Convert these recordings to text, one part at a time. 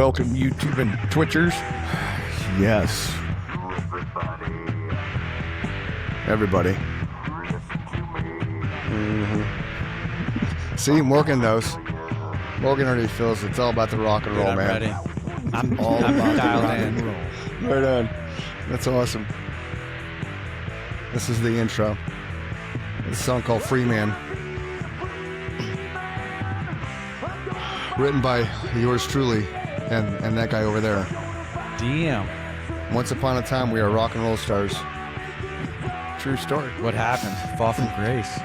welcome YouTube and Twitchers. Yes. Everybody. See, Morgan knows. Morgan already feels it's all about the rock and roll, I'm man. ready. I'm All about dialed the rock in. and roll. Right on. That's awesome. This is the intro. It's a song called Free Man. Written by yours truly and that guy over there. Damn. Once upon a time, we are rock and roll stars. True story. What happened? Fall from grace.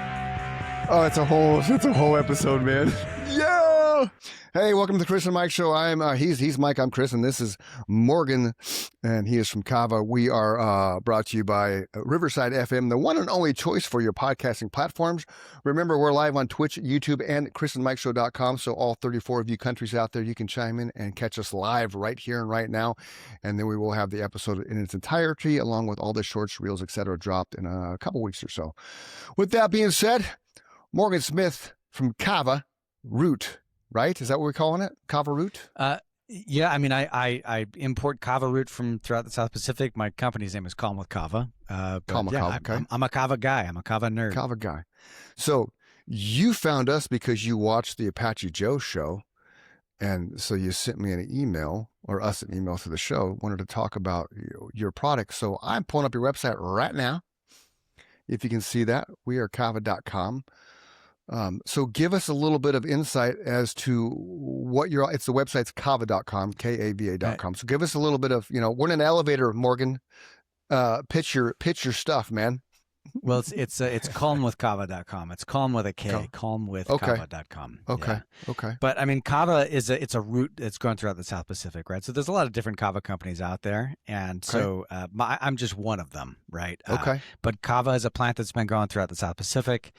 Oh, it's a whole episode, man. Yeah. Hey, welcome to the Chris and Mike Show. He's Mike. I'm Chris, and this is Morgan, and he is from Kava. We are brought to you by Riverside FM, the one and only choice for your podcasting platforms. Remember, we're live on Twitch, YouTube, and chrisandmikeshow.com. So all 34 of you countries out there, you can chime in and catch us live right here and right now. And then we will have the episode in its entirety, along with all the shorts, reels, etc., dropped in a couple weeks or so. With that being said, Morgan Smith from Kava Root, right? Is that what we're calling it? Kava Root? Yeah, I mean, I import Kava root from throughout the South Pacific. My company's name is Kalm with Kava. Kalm with Kava, okay. I'm a Kava guy. I'm a Kava nerd. Kava guy. So you found us because you watched the Apache Joe show. And so you sent me an email, or us an email to the show, wanted to talk about your product. So I'm pulling up your website right now. If you can see that, we are kava.com. So give us a little bit of insight as to what it's the website's kava.com, Kava.com. So give us a little bit of, we're in an elevator, Morgan. Pitch your stuff, man. Well, it's Kalm with Kava.com. It's Kalm with a K, Kalm with Kava.com. Okay. Yeah. Okay. But I mean, Kava it's a root that's grown throughout the South Pacific, right? So there's a lot of different Kava companies out there. And so I'm just one of them, right? Okay. But Kava is a plant that's been growing throughout the South Pacific.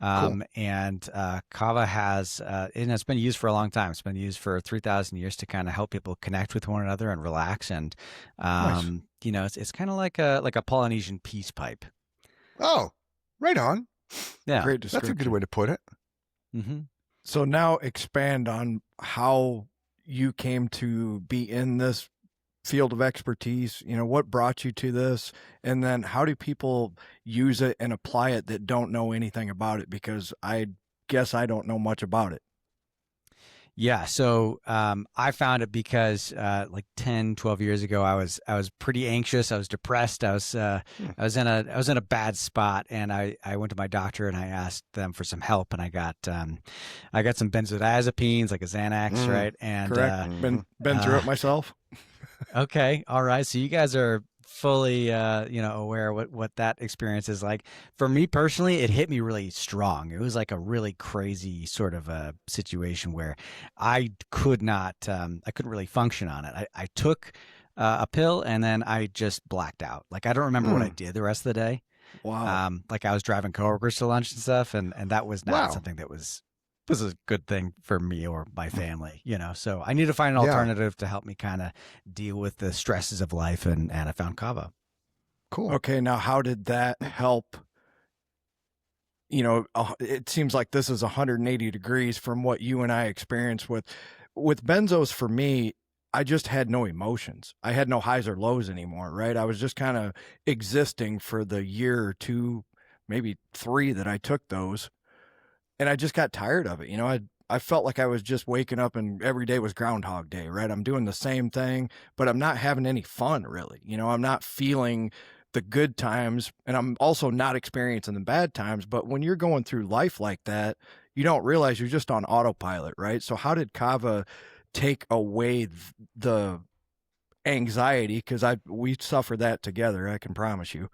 Cool. And Kava has, and it's been used for a long time. It's been used for 3,000 years to kind of help people connect with one another and relax. And, Nice. it's kind of like a Polynesian peace pipe. Oh, right on. Yeah. Great That's description. a good way to put it. Mm-hmm. So now expand on how you came to be in this field of expertise. What brought you to this? And then how do people use it and apply it that don't know anything about it? Because I guess I don't know much about it. Yeah. So I found it because like 10, 12 years ago, I was pretty anxious. I was depressed. I was in a bad spot, and I went to my doctor and I asked them for some help, and I got some benzodiazepines, like a Xanax, right? And correct. Been through it myself. Okay. All right. So you guys are fully, aware what that experience is like. For me personally, it hit me really strong. It was like a really crazy sort of a situation where I couldn't really function on it. I took a pill and then I just blacked out. Like, I don't remember what I did the rest of the day. Wow. Like, I was driving coworkers to lunch and stuff, and that was not Wow. something that was a good thing for me or my family, so I need to find an alternative to help me kind of deal with the stresses of life. And I found Kava. Cool. Okay. Now, how did that help? It seems like this is 180 degrees from what you and I experienced with benzos. For me, I just had no emotions. I had no highs or lows anymore, right? I was just kind of existing for the year or two, maybe 3 that I took those. And I just got tired of it. I felt like I was just waking up and every day was Groundhog Day, right? I'm doing the same thing, but I'm not having any fun, really. I'm not feeling the good times, and I'm also not experiencing the bad times. But when you're going through life like that, you don't realize you're just on autopilot, right? So how did Kava take away the anxiety? Because we suffer that together, I can promise you.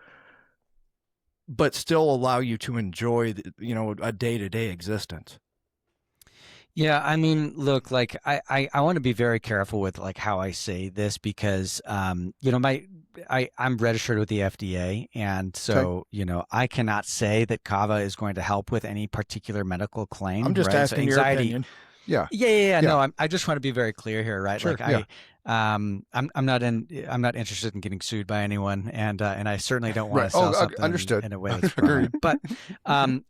But still allow you to enjoy, a day-to-day existence. Yeah, I mean, look, like I want to be very careful with like how I say this because I'm registered with the FDA, and so I cannot say that Kava is going to help with any particular medical claim. I'm just right? asking your opinion. Yeah. Yeah. No, I just want to be very clear here, right? Sure, Like I'm not interested in getting sued by anyone, and I certainly don't want Right. to sell Oh, something understood. in a way that's Agreed. wrong. But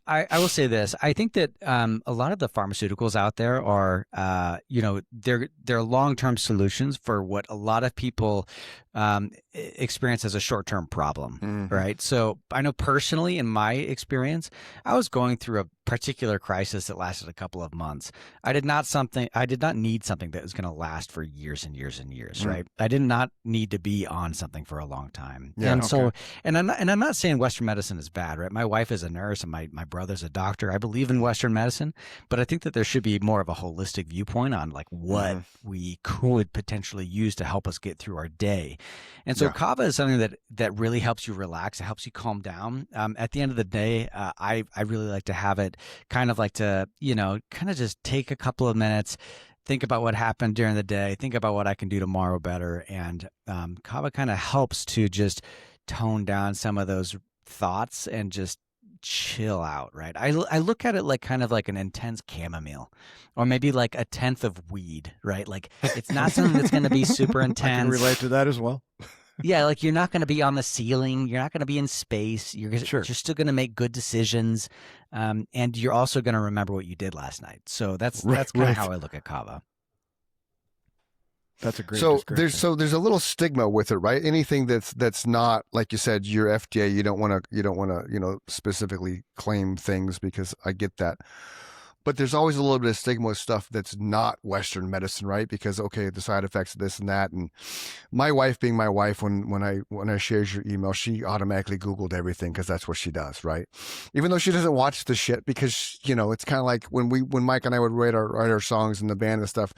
I will say this: I think that a lot of the pharmaceuticals out there are, they're long-term solutions for what a lot of people experience as a short-term problem. Mhm. Right. So I know personally, in my experience, I was going through a particular crisis that lasted a couple of months. I did not need something that was going to last for years and years and years, Mm. right? I did not need to be on something for a long time. Yeah. And so, Okay. and I'm not saying Western medicine is bad, right? My wife is a nurse and my brother's a doctor. I believe in Western medicine, but I think that there should be more of a holistic viewpoint on like what Mhm. we could potentially use to help us get through our day. And so Yeah. Kava is something that really helps you relax. It helps you calm down. At the end of the day, I really like to have it kind of like to, kind of just take a couple of minutes, think about what happened during the day, think about what I can do tomorrow better. And Kava kind of helps to just tone down some of those thoughts and just chill out, right? I look at it like kind of like an intense chamomile or maybe like a tenth of weed, right? Like it's not something that's going to be super I can intense. relate to that as well. Yeah, like you're not going to be on the ceiling. You're not going to be in space. Sure. You're still going to make good decisions, and you're also going to remember what you did last night. So that's kind of Right. how I look at Kava. That's a great So description. there's a little stigma with it, right? Anything that's not, like you said, your FDA, you don't want to specifically claim things, because I get that. But there's always a little bit of stigma with stuff that's not Western medicine, right? Because okay, the side effects of this and that. And my wife, being my wife, when I shared your email, she automatically Googled everything, because that's what she does, right? Even though she doesn't watch the shit, because it's kind of like when Mike and I would write our songs in the band and stuff,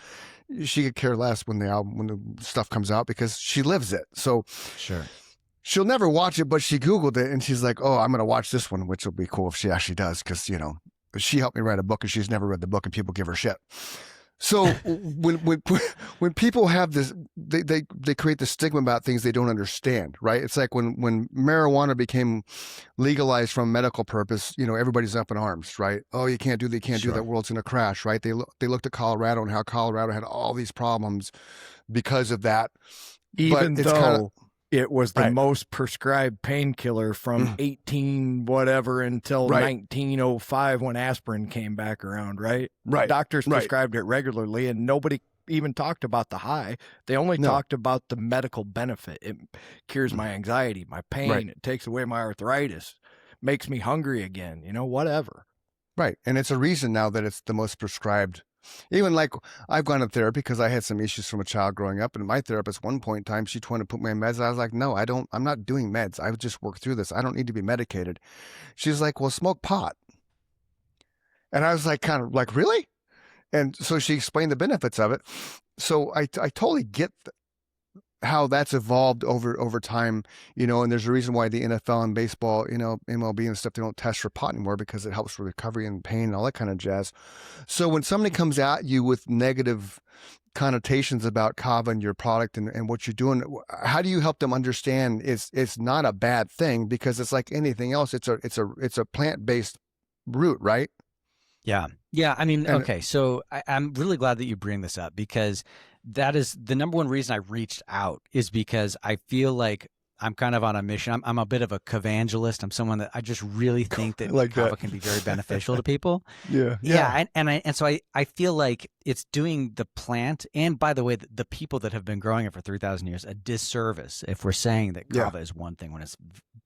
she could care less when the stuff comes out, because she lives it. So Sure. she'll never watch it, but she Googled it and she's like, oh, I'm going to watch this one, which will be cool if she actually does. Cause she helped me write a book and she's never read the book and people give her shit. So when people have this, they create the stigma about things they don't understand, right? It's like when marijuana became legalized from medical purpose, everybody's up in arms, right? Oh, you can't do that, Sure. that world's going to crash, right? They looked at Colorado and how Colorado had all these problems because of that. Even But it's though it was the right. most prescribed painkiller from 18 whatever until Right. 1905 when aspirin came back around, right? Right. Doctors Right. prescribed it regularly and nobody even talked about the high. They only No. talked about the medical benefit. It cures my anxiety, my pain, Right. it takes away my arthritis, makes me hungry again, whatever. Right. And it's a reason now that it's the most prescribed. Even like I've gone to therapy because I had some issues from a child growing up, and my therapist one point in time, she tried to put me on meds. I was like, no, I'm not doing meds. I would just work through this. I don't need to be medicated. She's like, well, smoke pot. And I was like, kind of like, really? And so she explained the benefits of it. So I totally get how that's evolved over time, and there's a reason why the NFL and baseball, MLB and stuff, they don't test for pot anymore, because it helps with recovery and pain and all that kind of jazz. So when somebody comes at you with negative connotations about Kava and your product and what you're doing, how do you help them understand it's not a bad thing, because it's like anything else. It's a plant-based root, right? Yeah. Yeah. I mean, okay. So I'm really glad that you bring this up, because that is the number one reason I reached out, is because I feel like I'm kind of on a mission. I'm a bit of a Kavangelist. I'm someone that I just really think that Like Kava that. can be very beneficial to people. Yeah. Yeah. And so I feel like it's doing the plant, and by the way, the people that have been growing it for 3,000 years, a disservice if we're saying that Yeah. Kava is one thing when it's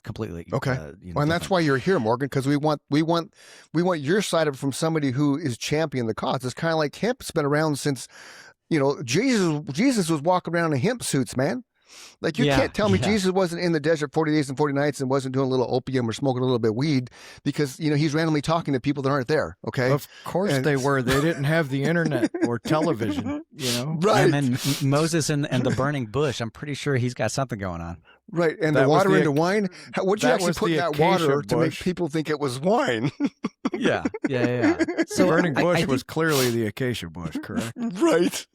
completely Okay. Well, and that's different. why you're here, Morgan, because we want your side of it from somebody who is championing the cause. It's kind of like hemp's been around since, Jesus was walking around in hemp suits, man. Like, you can't tell me Jesus wasn't in the desert 40 days and 40 nights and wasn't doing a little opium or smoking a little bit of weed, because, he's randomly talking to people that aren't there. Okay. Of course they were. They didn't have the internet or television, Right. And then Moses and the burning bush, I'm pretty sure he's got something going on. Right. And That the was water the into wine, what'd you that actually was put in the that acacia water to make bush. people think it was wine? Yeah. The So burning I bush think- was clearly the acacia bush, correct? Right.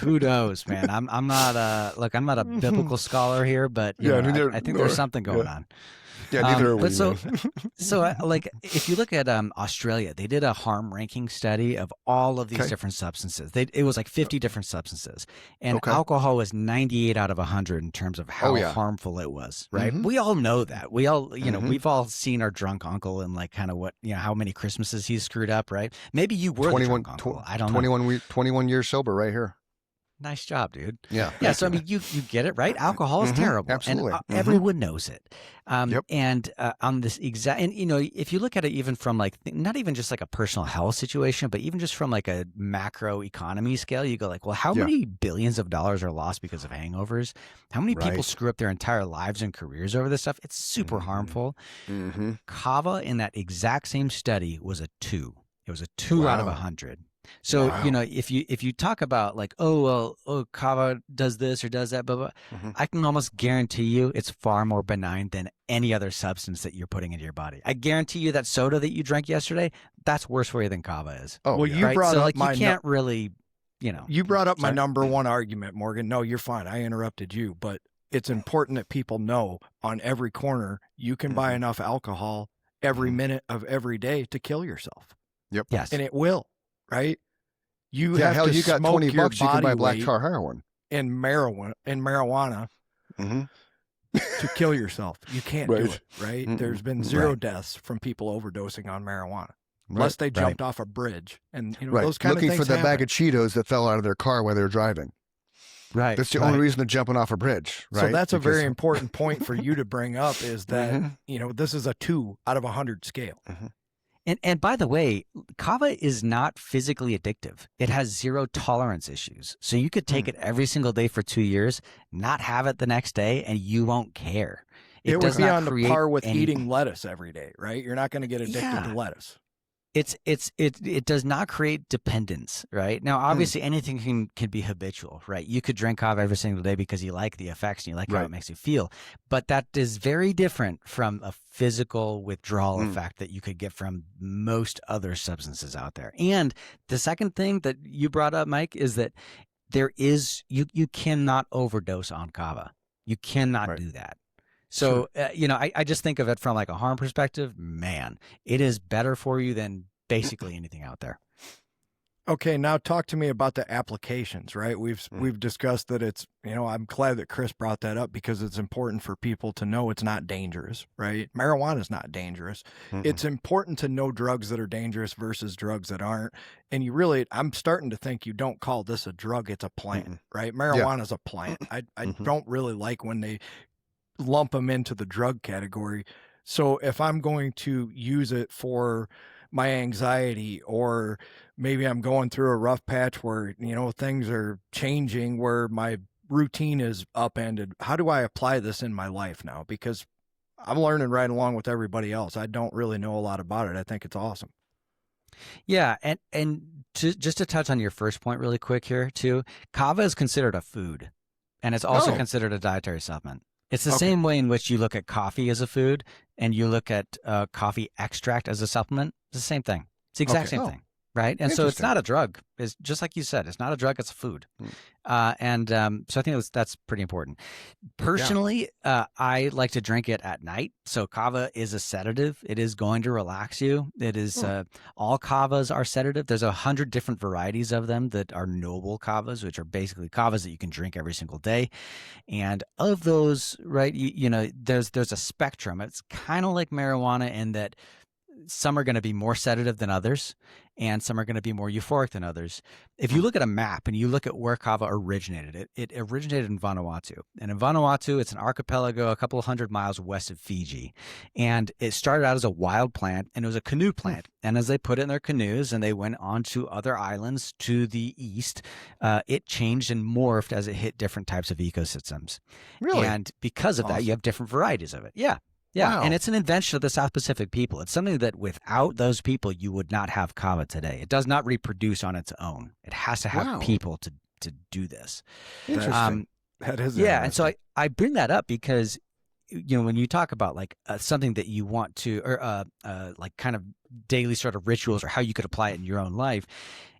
Who knows, man? I'm not a biblical scholar here, but Yeah, I think there's something going on. Yeah, neither are we. But so, man. like, if you look at Australia, they did a harm ranking study of all of these Okay. different substances. It was like 50 different substances, and Okay. alcohol was 98 out of 100 in terms of how yeah. harmful it was. Right? Mhm. We all know that. We all, Mhm. we've all seen our drunk uncle and like kind of what, how many Christmases he's screwed up. Right? Maybe you were the 21, drunk uncle. I don't know. 21 years sober right here. Nice job, dude. Yeah. Yeah, thank so I you. mean, you get it, right? Alcohol is terrible, Absolutely. and everyone knows it. Yep. And on this exact, and if you look at it even from like not even just like a personal health situation, but even just from like a macro economy scale, you go like, well, how Yeah. many billions of dollars are lost because of hangovers? How many people Right. screw up their entire lives and careers over this stuff? It's super harmful. Mm-hmm. Kava in that exact same study was a 2. It was a 2 out of Wow. 100. So, Wow. if you talk about like, Kava does this or does that, blah, blah, Mm-hmm. I can almost guarantee you it's far more benign than any other substance that you're putting into your body. I guarantee you that soda that you drank yesterday, that's worse for you than Kava is. Oh, Well, yeah. you Right? brought So up like my you can't really, You brought up my Sorry? number one argument, Morgan. No, you're fine. I interrupted you, but it's important that people know on every corner you can buy Mhm. enough alcohol every Mhm. minute of every day to kill yourself, Yep. Yes. and it will, right? You Yeah, have hell, to you got smoke 20 your bucks, you can body buy black weight tar heroin. in marijuana Mm-hmm. to kill yourself. You can't do Right. it, right? Mm-mm. There's been 0 Right. deaths from people overdosing on marijuana, Right. unless they jumped off a bridge, and Right. those kind Looking of for things the bag happen. of Cheetos that fell out of their car while they were driving. Right. That's the right. only reason they're jumping off a bridge, right? So that's a Because- very important point for you to bring up is that, Mhm. this is a 2 out of 100 scale. And by the way, Kava is not physically addictive. It has 0 tolerance issues. So you could take it every single day for 2 years, not have it the next day, and you won't care. It would does be not on the create par with any- eating lettuce every day, right? You're not going to get addicted Yeah. to lettuce. It does not create dependence, right? Now, obviously, anything can be habitual, right? You could drink Kava every single day because you like the effects and you like how Right. it makes you feel, but that is very different from a physical withdrawal effect that you could get from most other substances out there. And the second thing that you brought up, Mike, is that you cannot overdose on Kava. You cannot Right. do that. So, I just think of it from like a harm perspective. Man, it is better for you than basically anything out there. Okay, now talk to me about the applications, right? We've discussed that it's, I'm glad that Chris brought that up because it's important for people to know it's not dangerous, right? Marijuana is not dangerous. It's important to know drugs that are dangerous versus drugs that aren't. And I'm starting to think you don't call this a drug, it's a plant, right? Marijuana is a plant. I don't really like when they lump them into the drug category. So if I'm going to use it for my anxiety, or maybe I'm going through a rough patch where, things are changing, where my routine is upended, how do I apply this in my life now? Because I'm learning right along with everybody else. I don't really know a lot about it. I think it's awesome. Yeah, and just to touch on your first point really quick here too, Kava is considered a food, and it's also considered a dietary supplement. It's the same way in which you look at coffee as a food and you look at coffee extract as a supplement. It's the same thing. It's the exact same thing, right? And so it's not a drug. It's just like you said, it's not a drug, it's a food. So I think that's pretty important. Personally, I like to drink it at night. So Kava is a sedative. It is going to relax you. It is all Kavas are sedative. There's 100 different varieties of them that are noble Kavas, which are basically Kavas that you can drink every single day. And of those, right, there's a spectrum. It's kind of like marijuana in that some are going to be more sedative than others, and some are going to be more euphoric than others. If you look at a map and you look at where Kava originated, it originated in Vanuatu. And in Vanuatu, it's an archipelago a couple of 100 miles west of Fiji. And it started out as a wild plant, and it was a canoe plant. And as they put it in their canoes and they went on to other islands to the east, it changed and morphed as it hit different types of ecosystems. Really? And because of that, you have different varieties of it. Yeah. Yeah, Wow. and it's an invention of the South Pacific people. It's something that without those people, you would not have Kava today. It does not reproduce on its own. It has to have people to do this. Interesting. That is And so I bring that up because, when you talk about like something that you want to, or like kind of daily sort of rituals or how you could apply it in your own life.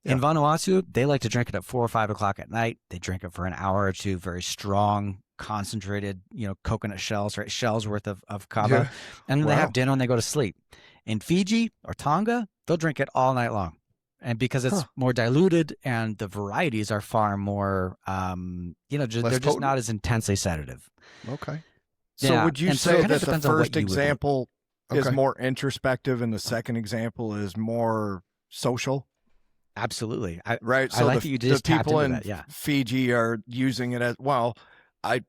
In Vanuatu, they like to drink it at 4 or 5 o'clock at night. They drink it for an hour or two, very strong concentrated, coconut shells, right? Shells worth of kava. Yeah. And then they Wow. have dinner and they go to sleep. In Fiji or Tonga, they'll drink it all night long. And because it's more diluted and the varieties are far more, they're just potent. not as intensely sedative. Okay. So would you And so it say kinda that the depends on what first you would like. example is Okay. more introspective and the second example is more social? Absolutely. Right. I So like that you just the tapped people into in that. Yeah. Fiji are using it as well. It's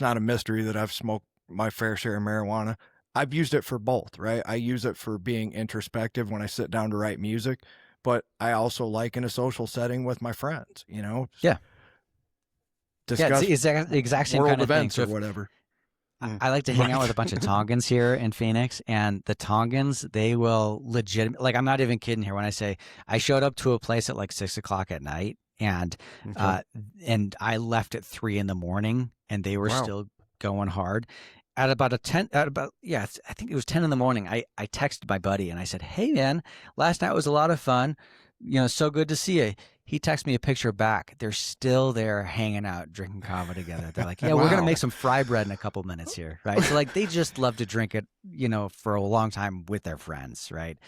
not a mystery that I've smoked my fair share of marijuana. I've used it for both, right? I use it for being introspective when I sit down to write music, but I also like in a social setting with my friends, Yeah. discuss It's the exact same world kind of thing. events So or if, whatever. I like to hang out with a bunch of Tongans here in Phoenix, and the Tongans, they will like, I'm not even kidding here when I say I showed up to a place at like 6 o'clock at night, and I left at 3 a.m, and they were Wow. still going hard. I think it was 10 a.m. I texted my buddy and I said, "Hey man, last night was a lot of fun. So good to see you." He texted me a picture back. They're still there hanging out, drinking kava together. They're like, "Yeah, we're going to Wow. make some fry bread in a couple minutes here." Right. So like, they just love to drink it, for a long time with their friends. Right.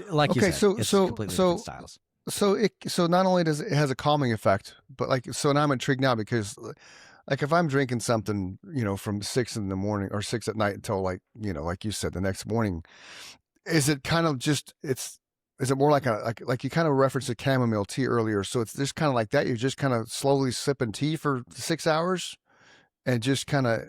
Like you Okay, said, it's completely different styles. So not only does it has a calming effect, but so now I'm intrigued now because like if I'm drinking something, from 6 in the morning or 6 at night until like you said, the next morning, is it kind of just is it more like like you kind of referenced a chamomile tea earlier? So it's just kind of like that. You're just kind of slowly sipping tea for 6 hours and just kind of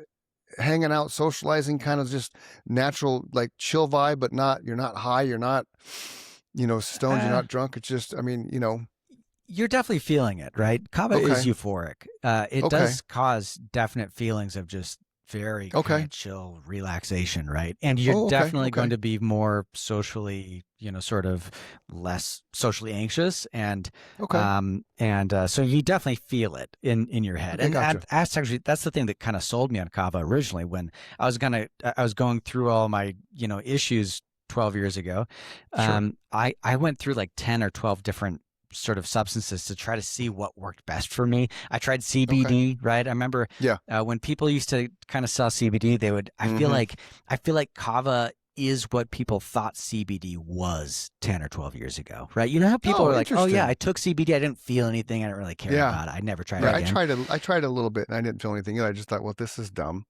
hanging out, socializing, kind of just natural, like chill vibe, but you're not high. You're not, stoned. You're not drunk. It's just, You're definitely feeling it, right? Kava is Okay. euphoric. It Okay. does cause definite feelings of just very kind of chill relaxation, right? And you're definitely going to be more socially, sort of less socially anxious, and so you definitely feel it in your head. Okay, And gotcha. that's the thing that kind of sold me on Kava originally when I was going through all my issues 12 years ago. Sure. I went through like 10 or 12 different sort of substances to try to see what worked best for me. I tried CBD, right? I remember when people used to kind of sell CBD, they would, I feel like Kava is what people thought CBD was 10 or 12 years ago, right? You know how people were like, "Oh yeah, I took CBD, I didn't feel anything, I didn't really care about it. I never tried it again." I tried a little bit and I didn't feel anything. I just thought, well, this is dumb.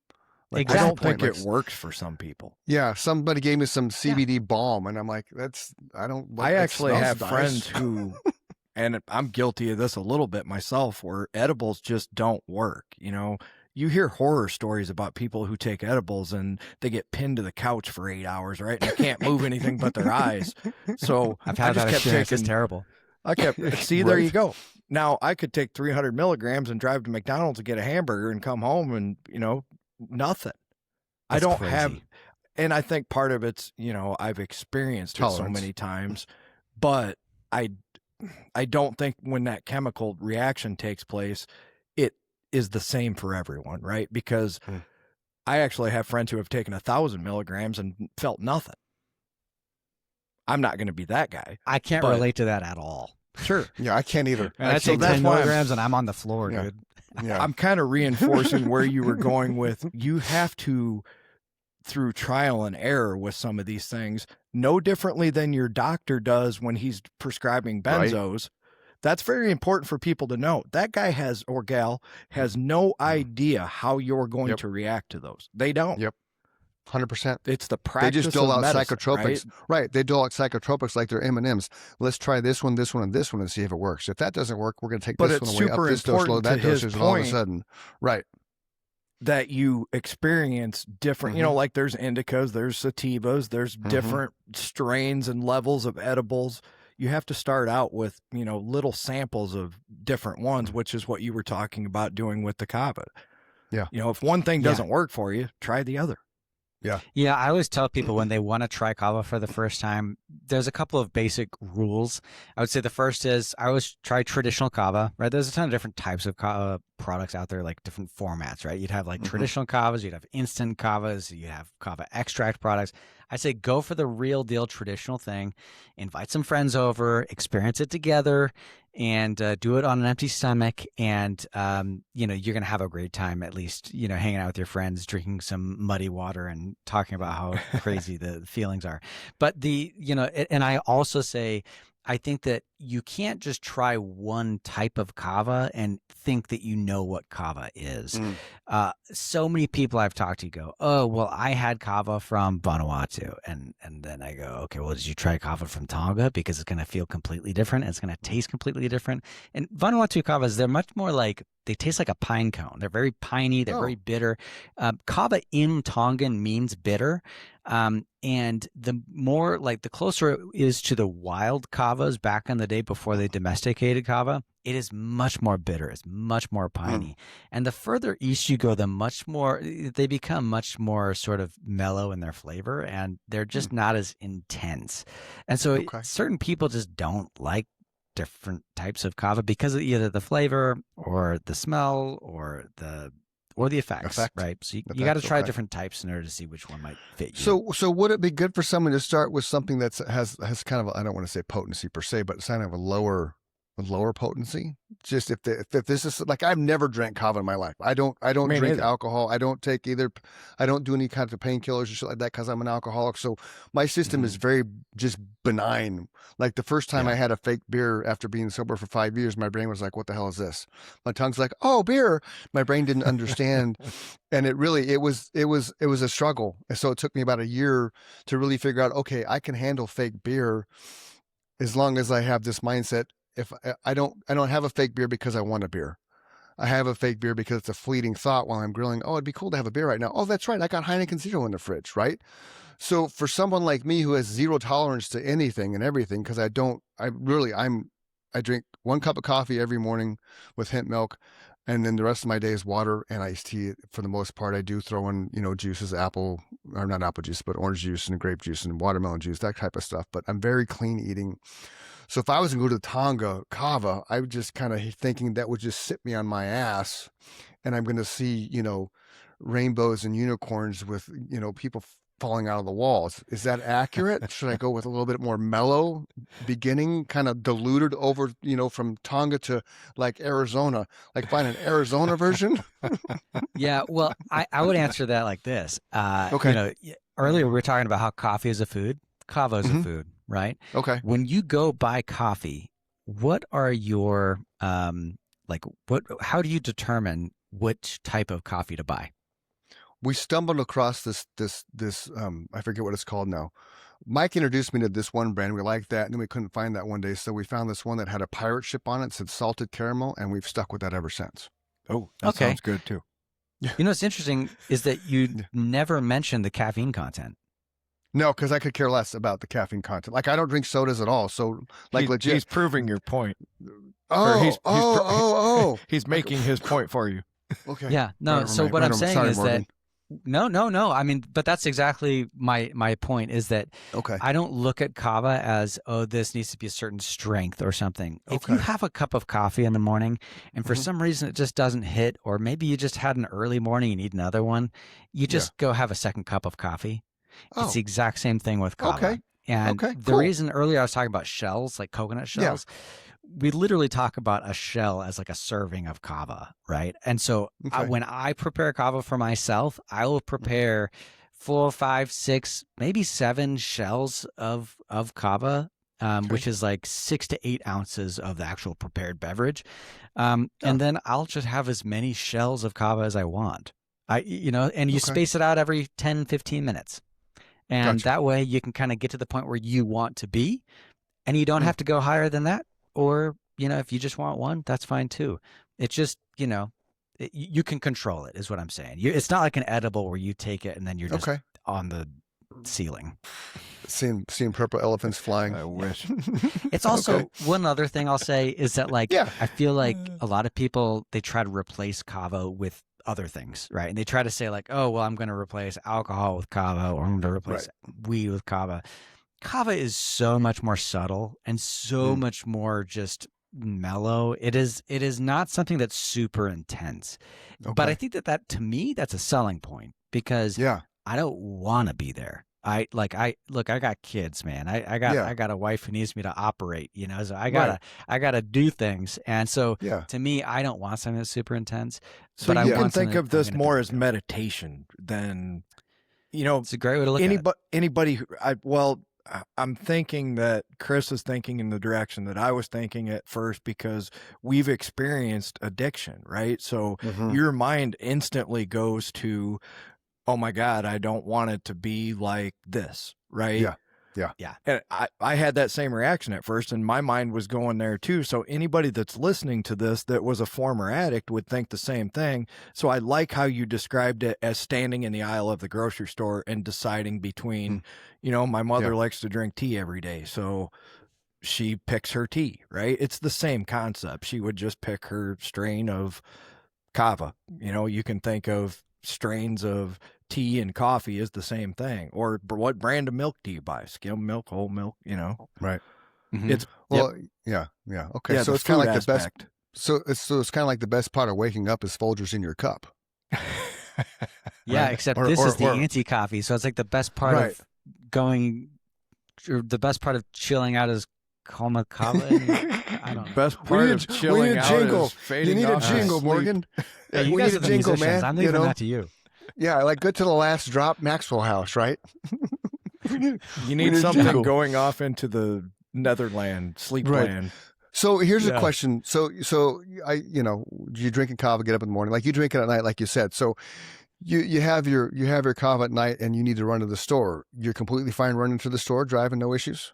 Like, exactly. I don't think it works for some people. Yeah, somebody gave me some CBD balm, and I'm like, I actually have friends who, and I'm guilty of this a little bit myself, where edibles just don't work. You hear horror stories about people who take edibles and they get pinned to the couch for 8 hours, right? And they can't move anything but their eyes. So I've had that experience. It's terrible. There you go. Now I could take 300 milligrams and drive to McDonald's and get a hamburger and come home and, nothing. That's I don't crazy. have, and I think part of it's, I've experienced it so many times, but I don't think when that chemical reaction takes place, it is the same for everyone, right? Because I actually have friends who have taken 1,000 milligrams and felt nothing. I'm not going to be that guy. I can't relate to that at all. Sure. Yeah, I can't either. And I take 10 milligrams and I'm on the floor, dude. Yeah. I'm kind of reinforcing where you were going with, you have to, through trial and error with some of these things, no differently than your doctor does when he's prescribing benzos. Right. That's very important for people to know. That guy or gal has no idea how you're going to react to those. They don't. Yep. 100%. It's the practice. They just dole out medicine, psychotropics. Right? They dole out psychotropics like they're M&Ms. Let's try this one, and this one and see if it works. If that doesn't work, we're going to take this one away, up this dose, low that dosage, and all of a sudden, that you experience different, like there's indicas, there's sativas, there's different strains and levels of edibles. You have to start out with, little samples of different ones, which is what you were talking about doing with the kava. Yeah. If one thing doesn't work for you, try the other. Yeah. Yeah. I always tell people when they want to try kava for the first time, there's a couple of basic rules. I would say the first is I always try traditional kava, right? There's a ton of different types of kava products out there, like different formats, right? You'd have like traditional kavas, you'd have instant kavas, you have kava extract products. I say go for the real deal traditional thing, invite some friends over, experience it together, and do it on an empty stomach. And, you're going to have a great time, at least, hanging out with your friends, drinking some muddy water and talking about how crazy the feelings are. But and I also say, I think that you can't just try one type of kava and think that you know what kava is. So many people I've talked to go, oh, well, I had kava from Vanuatu. And then I go, okay, well, did you try kava from Tonga? Because it's going to feel completely different. And it's going to taste completely different. And Vanuatu kavas, they're much more like, they taste like a pine cone. They're very piney. They're very bitter. Kava in Tongan means bitter. And the more like the closer it is to the wild kavas back in the day before they domesticated kava, it is much more bitter. It's much more piney. And the further east you go, the much more they become much more sort of mellow in their flavor, and they're just not as intense. And so certain people just don't like different types of kava because of either the flavor or the smell or the effects, right? So you got to try different types in order to see which one might fit you. So would it be good for someone to start with something that has kind of I don't want to say potency per se, but it's kind of a lower potency? Just if this is like, I've never drank kava in my life. I don't drink alcohol. I don't take I don't do any kinds of painkillers or shit like that because I'm an alcoholic. So my system is very just benign. Like the first time I had a fake beer after being sober for 5 years, my brain was like, what the hell is this? My tongue's like, oh, beer. My brain didn't understand. And it was a struggle. And so it took me about a year to really figure out, okay, I can handle fake beer as long as I have this mindset. If I don't have a fake beer because I want a beer. I have a fake beer because it's a fleeting thought while I'm grilling. Oh, it'd be cool to have a beer right now. Oh, that's right. I got Heineken Zero in the fridge, right? So for someone like me who has zero tolerance to anything and everything, because I drink 1 cup of coffee every morning with hemp milk, and then the rest of my day is water and iced tea. For the most part, I do throw in, juices, not apple juice, but orange juice and grape juice and watermelon juice, that type of stuff. But I'm very clean eating. So if I was going to go to Tonga Kava, I would just kind of thinking that would just sit me on my ass, and I'm going to see, rainbows and unicorns with, people falling out of the walls. Is that accurate? Should I go with a little bit more mellow beginning, kind of diluted over, from Tonga to like Arizona, like find an Arizona version? Yeah, well, I would answer that like this. Okay. Earlier we were talking about how coffee is a food. Kava is a food, right? Okay. When you go buy coffee, what are your how do you determine which type of coffee to buy? We stumbled across this I forget what it's called now. Mike introduced me to this one brand. We liked that, and then we couldn't find that one day, so we found this one that had a pirate ship on it, said salted caramel, and we've stuck with that ever since. Oh, that sounds good too. What's interesting is that you never mentioned the caffeine content. No, because I could care less about the caffeine content. Like, I don't drink sodas at all. So, like, legit. He's proving your point. He's making his point for you. Okay. Yeah. No. So what I'm saying is that no. I mean, but that's exactly my point. Is that I don't look at kava as, oh, this needs to be a certain strength or something. If you have a cup of coffee in the morning and for some reason it just doesn't hit, or maybe you just had an early morning, you need another one, you just go have a second cup of coffee. It's the exact same thing with kava. Okay. And the reason earlier I was talking about shells, like coconut shells, we literally talk about a shell as like a serving of kava, right? And so when I prepare kava for myself, I will prepare 4, 5, 6, maybe 7 shells of kava, which is like 6 to 8 ounces of the actual prepared beverage. And then I'll just have as many shells of kava as I want. And you space it out every 10, 15 minutes. And that way you can kind of get to the point where you want to be, and you don't have to go higher than that. Or, if you just want one, that's fine too. It's just, you can control it is what I'm saying. It's not like an edible where you take it and then you're just on the ceiling. Seeing purple elephants flying. I wish. It's also one other thing I'll say is that I feel like a lot of people, they try to replace kava with other things, right? And they try to say like, oh, well, I'm going to replace alcohol with kava, or I'm going to replace weed with kava. Kava is so much more subtle and so much more just mellow. It is not something that's super intense. But I think that to me, that's a selling point, because I don't want to be there. I got kids, man. I Yeah. got a wife who needs me to operate, so Right. I gotta do things. And so Yeah. to me, I don't want something that's super intense, So but I you Yeah. can want something think that of I'm this gonna be more able as to do. meditation than, It's a great way to look at it. anybody who I'm thinking that Chris is thinking in the direction that I was thinking at first because we've experienced addiction, right? So Hmm. your mind instantly goes to, oh my God, I don't want it to be like this, right? Yeah. Yeah. Yeah. And I had that same reaction at first, and my mind was going there too. So anybody that's listening to this that was a former addict would think the same thing. So I like how you described it as standing in the aisle of the grocery store and deciding between, my Yeah. mother likes to drink tea every day, so she picks her tea, right? It's the same concept. She would just pick her strain of Kava. You can think of strains of tea and coffee is the same thing. Or what brand of milk do you buy? Skim milk, whole milk, Right. Hmm. It's Well, yeah. Yeah. Okay. yeah, So the it's kind of food like the best. aspect. So it's kind of like the best part of waking up is Folgers in your cup. Yeah, Right. except this is the Or anti-coffee, so it's like the best part right. of going, or the best part of chilling out is Kava. I don't know. Best We part need, of we need chilling a out jingle. is You fading need a off to jingle, sleep. Morgan. Yeah, you We guys need are a the jingle, musicians. man. I'm leaving that to you. Yeah, like good to the last drop, Maxwell House, right? we need, You we need need a something jingle. going off into the Netherland sleep Right. land. So here's a Yeah. question. So you drink a kava, get up in the morning, like you drink it at night, like you said. So you have your kava at night, and you need to run to the store. You're completely fine running to the store, driving, no issues.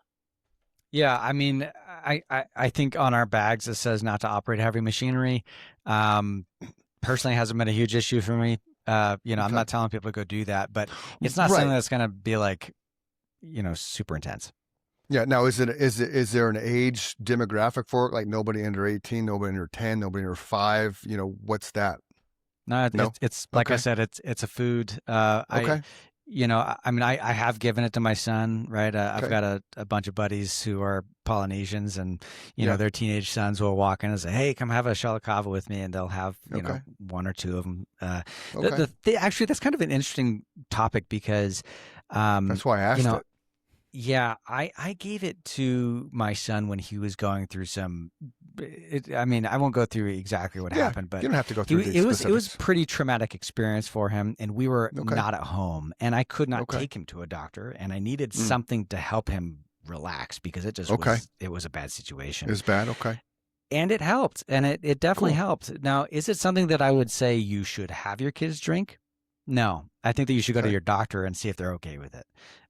Yeah, I mean, I think on our bags it says not to operate heavy machinery. Personally, hasn't been a huge issue for me. I'm Okay. not telling people to go do that, but it's not something Right. that's gonna be like, super intense. Yeah. Now, is there an age demographic for it? Like nobody under 18, nobody under 10, nobody under 5. What's that? No, No. it's like I Okay. said, it's a food. Okay. I have given it to my son, right? I've Okay. got a bunch of buddies who are Polynesians, and Yeah. their teenage sons will walk in and say, "Hey, come have a shell of kava with me," and they'll have Okay. one or two of them. Okay. Actually, that's kind of an interesting topic because, That's why I asked you know, it. yeah, I gave it to my son when he was going through some. I won't go through exactly what Yeah. happened, but You don't have to go through the it was specifics. pretty traumatic experience for him, and we were Okay. not at home, and I could not Okay. take him to a doctor, and I needed Mm. something to help him relax because it just Okay. was a bad situation. Is bad. Okay. And it helped, and it definitely Cool. helped. Now, is it something that I would say you should have your kids drink? No, I think that you should go to Okay. your doctor and see if they're okay with it.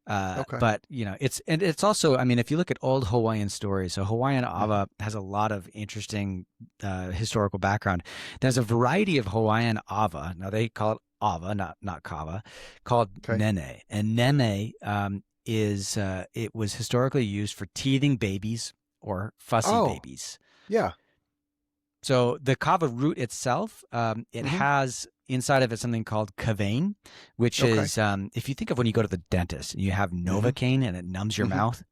Okay. But it's also, I mean, if you look at old Hawaiian stories, so Hawaiian Ava has a lot of interesting historical background. There's a variety of Hawaiian Ava. Now they call it Ava, not Kava, called Okay. Nene, and Nene it was historically used for teething babies or fussy Oh. babies. Yeah. So the kava root itself, it Mhm. has inside of it something called kavain, which Okay. is if you think of when you go to the dentist and you have Novocaine and it numbs your Mhm. mouth.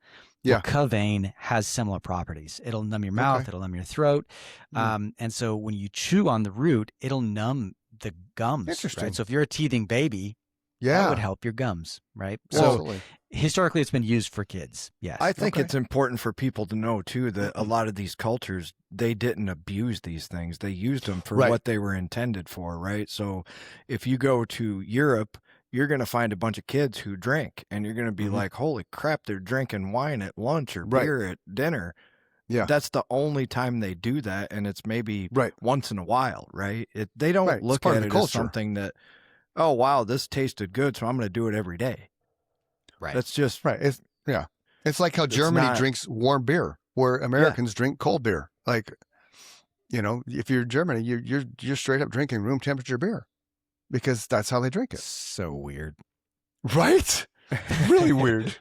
Yeah. Well, kavain has similar properties. It'll numb your mouth. Okay. It'll numb your throat. Mm. And so when you chew on the root, it'll numb the gums. Interesting. Right. So if you're a teething baby, that Yeah. would help your gums. Right. Well, So Absolutely. historically, it's been used for kids. Yes. I think Okay. it's important for people to know too that a lot of these cultures, they didn't abuse these things. They used them for Right. what they were intended for, right? So if you go to Europe, you're going to find a bunch of kids who drink, and you're going to be Mhm. like, holy crap, they're drinking wine at lunch or Right. beer at dinner. Yeah. That's the only time they do that, and it's maybe Right. once in a while, right? They don't Right. It's look part at of the it as culture. something that, oh, wow, this tasted good, so I'm going to do it every day. Right. That's just, Right. It's like how It's Germany not- drinks warm beer, where Americans drink cold beer. Like, if you're in Germany, you're straight up drinking room temperature beer because that's how they drink it. so weird. Right? Really weird.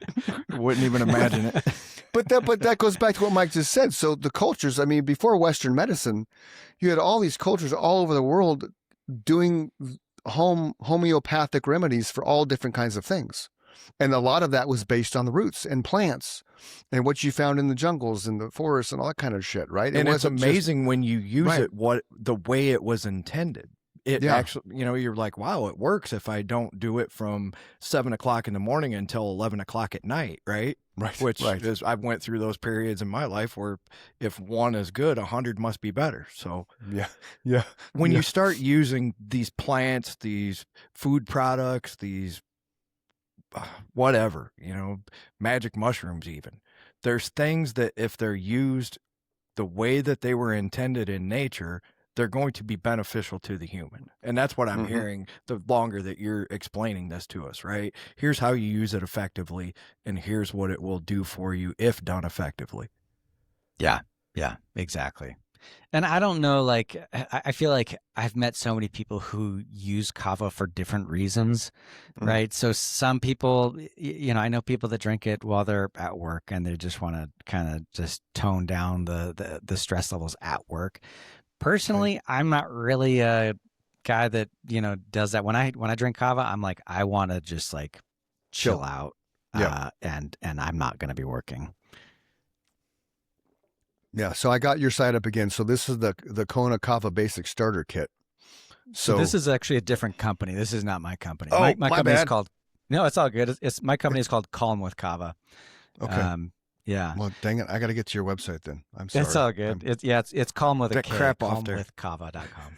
wouldn't even imagine it. But that goes back to what Mike just said. So the cultures, I mean, before Western medicine, you had all these cultures all over the world doing homeopathic remedies for all different kinds of things. And a lot of that was based on the roots and plants and what you found in the jungles and the forests and all that kind of shit, right? And it's wasn't just- amazing when you use Right. it the way it was intended. It Yeah. actually, you're like, wow, it works if I don't do it from 7 o'clock in the morning until 11 o'clock at night, right? Right. Which Right. is, I've went through those periods in my life where if one is good, 100 must be better. So Yeah. Yeah. when Yeah. you start using these plants, these food products, these whatever, magic mushrooms, even, there's things that if they're used the way that they were intended in nature, they're going to be beneficial to the human. And that's what I'm Mm-hmm. hearing the longer that you're explaining this to us, right? Here's how you use it effectively, and here's what it will do for you if done effectively. Yeah. Yeah, exactly. And I don't know, like, I feel like I've met so many people who use kava for different reasons, Mm. right? So some people, I know people that drink it while they're at work and they just want to kind of just tone down the stress levels at work. Personally, I'm not really a guy that, does that. When I drink kava, I'm like, I want to just like chill Chill. out, Yeah. and I'm not going to be working. Yeah. So I got your site up again. So this is the Kona Kava Basic Starter Kit. So So this is actually a different company. This is not my company. Oh, My my company is bad. called. No, it's all good. It's my company is called Kalm with Kava. Okay. Yeah, Well, dang it. I got to get to your website then. I'm sorry. it's all good. It's Kalm with a That K. crap off there. Kalmwithkava.com.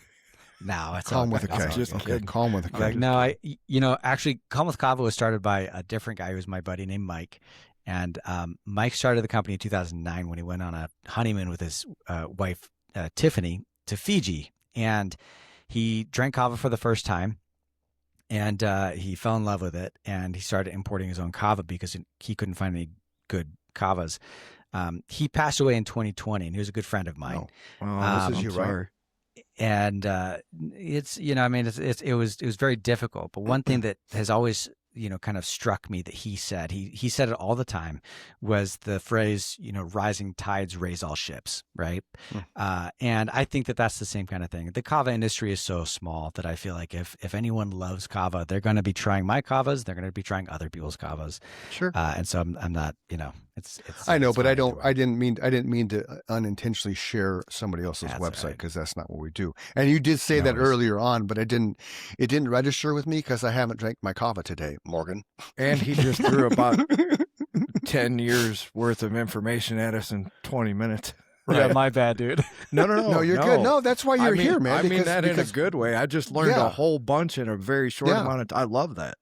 No, it's all Calm with a good. It's K. all Just good. Okay. kidding. Calm with a K. Like, no, actually, Calm with Kava was started by a different guy who was my buddy named Mike. And Mike started the company in 2009 when he went on a honeymoon with his wife, Tiffany, to Fiji. And he drank kava for the first time. And he fell in love with it. And he started importing his own kava because he couldn't find any good kavas. He passed away in 2020, and he was a good friend of mine. Oh, this is I'm you, right? sorry. And it's it was very difficult, but one thing that has always kind of struck me that he said it all the time was the phrase, rising tides raise all ships, right? And I think that that's the same kind of thing. The kava industry is so small that I feel like if anyone loves kava, they're going to be trying my kavas, they're going to be trying other people's kavas. Sure. And so I'm not, it's I know, it's but I fine don't. either way. I didn't mean to unintentionally share somebody else's That's all website right. because that's not what we do. And you did say No that worries. earlier on, but it didn't register with me because I haven't drank my kava today, Morgan. And he just threw about 10 years worth of information at us in 20 minutes. Yeah, my bad, dude. No, No, you're good. No, that's why you're here, man. I mean that in a because good way. I just learned Yeah. a whole bunch in a very short Yeah. amount of time. I love that.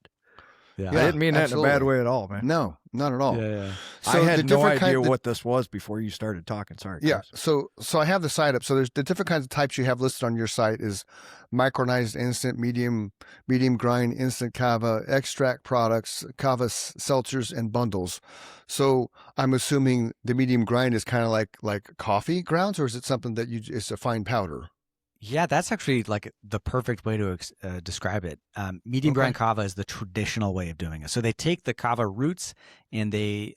Yeah. I didn't mean that in a bad absolutely. way at all, man. No, not at all. Yeah. So I the had no different idea kind- what this was before you started talking. Sorry. Yeah. Chris. So I have the site up. So there's the different kinds of types you have listed on your site is micronized instant, medium grind, instant kava, extract products, kava seltzers, and bundles. So I'm assuming the medium grind is kind of like coffee grounds, or is it something that it's a fine powder? Yeah, that's actually like the perfect way to describe it. Medium grind kava is the traditional way of doing it. So they take the kava roots and they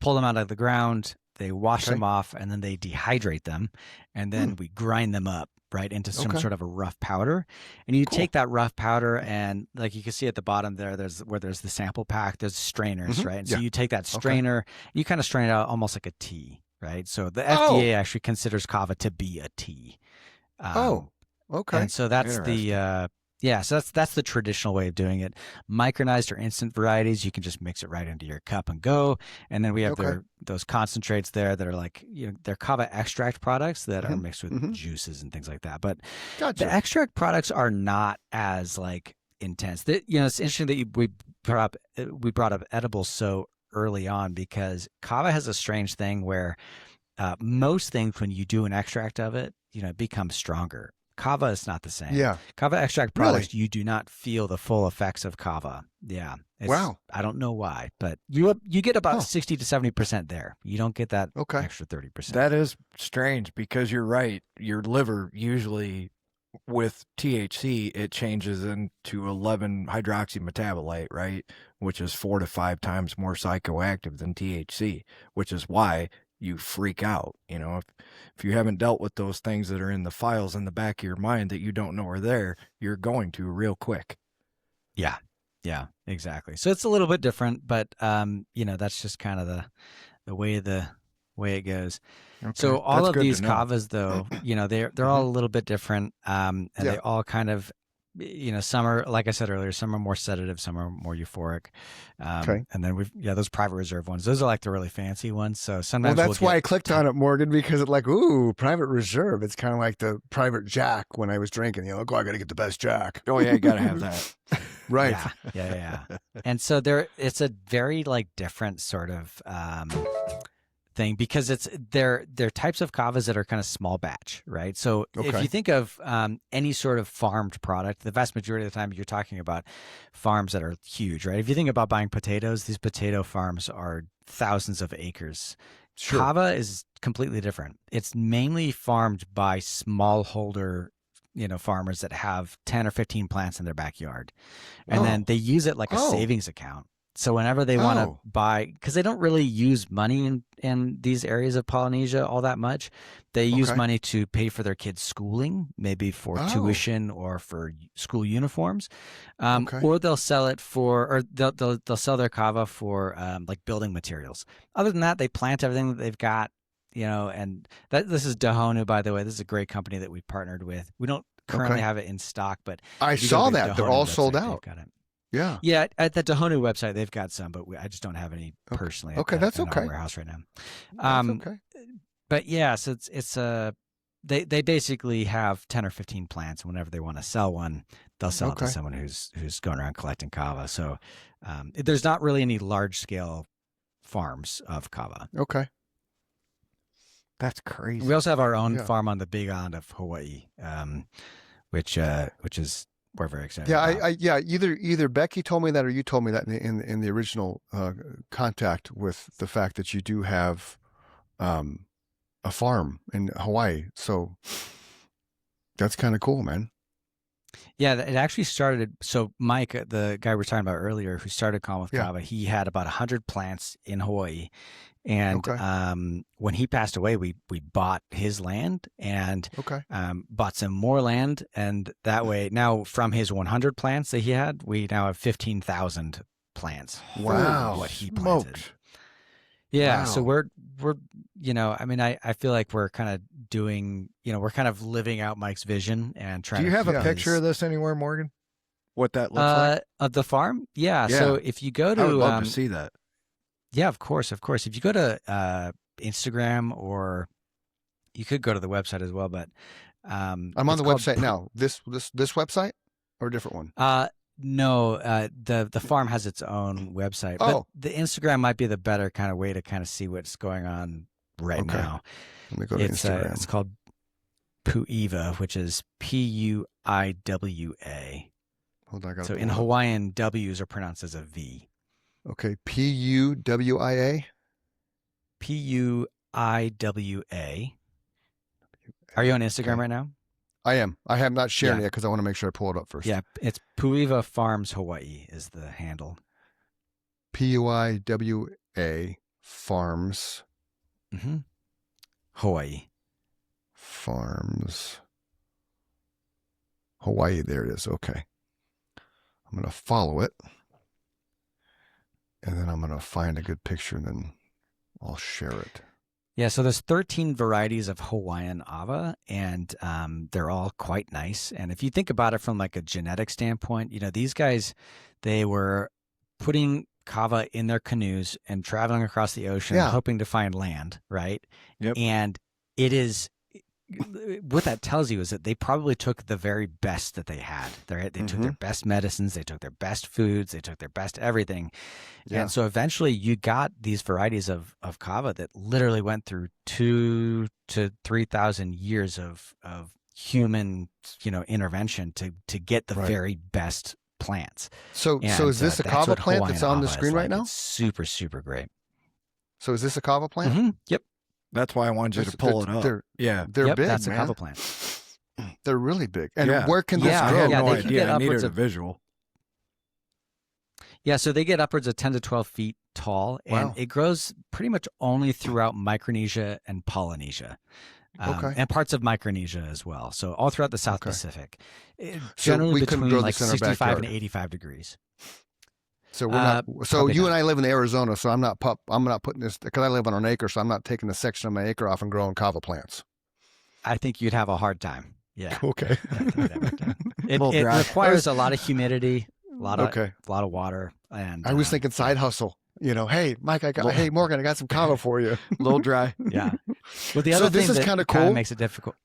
pull them out of the ground, they wash them off, and then they dehydrate them, and then we grind them up right into some sort of a rough powder. And you take that rough powder and, like, you can see at the bottom there, there's the sample pack, there's strainers, right? And so you take that strainer, you kind of strain it out almost like a tea, right? So the FDA actually considers kava to be a tea. And so that's so that's the traditional way of doing it. Micronized or instant varieties, you can just mix it right into your cup and go. And then we have those concentrates there that are like, they're kava extract products that are mixed with juices and things like that. But the extract products are not as like intense. It's interesting that we brought up edibles so early on, because kava has a strange thing where most things, when you do an extract of it, it becomes stronger. Kava is not the same. Yeah. Kava extract products, you do not feel the full effects of kava. Yeah. Wow. I don't know why, but you get about 60 to 70% there. You don't get that extra 30%. That is strange, because you're right. Your liver usually, with THC, it changes into 11 hydroxy metabolite, right? Which is 4 to 5 times more psychoactive than THC, which is why you freak out. If you haven't dealt with those things that are in the files in the back of your mind that you don't know are there, you're going to real quick. Yeah, exactly. So it's a little bit different, but that's just kind of the way the way it goes. Okay. So all That's of good to these know. kavas, though, they're all a little bit different, and Yeah. they all kind of, some are, like I said earlier, some are more sedative, some are more euphoric, Okay. and then those private reserve ones. Those are like the really fancy ones. So Well, sometimes that's why get I clicked on it, Morgan, because it like, ooh, private reserve. It's kind of like the private jack when I was drinking. Oh, I got to get the best jack. Oh yeah, you gotta have that. Right. Yeah. And so it's a very like different sort of thing, because they're types of kavas that are kind of small batch, right? So if Okay. you think of any sort of farmed product, the vast majority of the time you're talking about farms that are huge, right? If you think about buying potatoes, these potato farms are thousands of acres. Sure. Kava is completely different. It's mainly farmed by smallholder, farmers that have 10 or 15 plants in their backyard. And then they use it like a savings account. So whenever they want to buy, because they don't really use money in these areas of Polynesia all that much, they use money to pay for their kids' schooling, maybe for tuition or for school uniforms, or they'll sell it or they'll sell their kava for like building materials. Other than that, they plant everything that they've got, and this is Dahonu, by the way. This is a great company that we partnered with. We don't currently have it in stock, but I saw that they're all sold out. Got it. Yeah. At the Dahonu website, they've got some, but I just don't have any personally. That's in okay. our warehouse right now. That's okay. But yeah, so it's they basically have 10 or 15 plants, and whenever they want to sell one, they'll sell it to someone who's going around collecting kava. So there's not really any large scale farms of kava. Okay. That's crazy. We also have our own farm on the Big Island of Hawaii, which is. We're very excited. Yeah, either Becky told me that or you told me that in the original contact, with the fact that you do have a farm in Hawaii. So that's kind of cool, man. Yeah, it actually started. So Mike, the guy we were talking about earlier, who started Kalm with Kava, he had about 100 plants in Hawaii. And when he passed away, we bought his land and bought some more land. And that way, now from his 100 plants that he had, we now have 15,000 plants. Wow. What he planted. Yeah. Wow. So we're I feel like we're kind of doing, we're kind of living out Mike's vision and trying to. Do you have a picture of this anywhere, Morgan? What that looks like? Of the farm? Yeah. So if you go to. I would love to see that. Yeah, of course. If you go to Instagram, or you could go to the website as well, but I'm on the website now. This website or a different one? No, the farm has its own website, but the Instagram might be the better kind of way to kind of see what's going on right now. Let me go to Instagram. It's called Puiwa, which is Puiwa. Hold on, I got. So in Hawaiian, W's are pronounced as a V. Okay, Puiwa. Puiwa. Are you on Instagram right now? I am. I have not shared it yet because I want to make sure I pull it up first. Yeah, it's Puiwa Farms Hawaii is the handle. Puiwa Farms. Hawaii. Farms. Hawaii. There it is. Okay. I'm going to follow it. And then I'm going to find a good picture and then I'll share it. Yeah, so there's 13 varieties of Hawaiian Ava, and they're all quite nice. And if you think about it from like a genetic standpoint, these guys, they were putting kava in their canoes and traveling across the ocean, hoping to find land, right? Yep. And what that tells you is that they probably took the very best that they had. They took their best medicines, they took their best foods, they took their best everything. Yeah. And so eventually you got these varieties of kava that literally went through 2,000 to 3,000 years of human, intervention to get the very best plants. So is this a kava plant that's on the screen right now? It's super, super great. So is this a kava plant? Yep. That's why I wanted you to pull it up. They're big, that's man. a kava plant. They're really big. And where can this I grow? had no idea. I needed a visual. Yeah, so they get upwards of 10 to 12 feet tall, and it grows pretty much only throughout Micronesia and Polynesia, and parts of Micronesia as well. So all throughout the South Pacific, generally between like 65 and 85 degrees. So we're not. So Probably you not. and I live in Arizona. So I'm not putting this because I live on an acre. So I'm not taking a section of my acre off and growing kava plants. I think you'd have a hard time. Yeah. Okay. Yeah, I think you'd have a hard time. A little It dry. requires a lot of humidity, Okay. a lot of water, and I was thinking side hustle. Hey, Mike, hey, Morgan, I got some kava for you. A little dry. yeah. Well, the So other this thing is that kinda kind cool. of makes it difficult.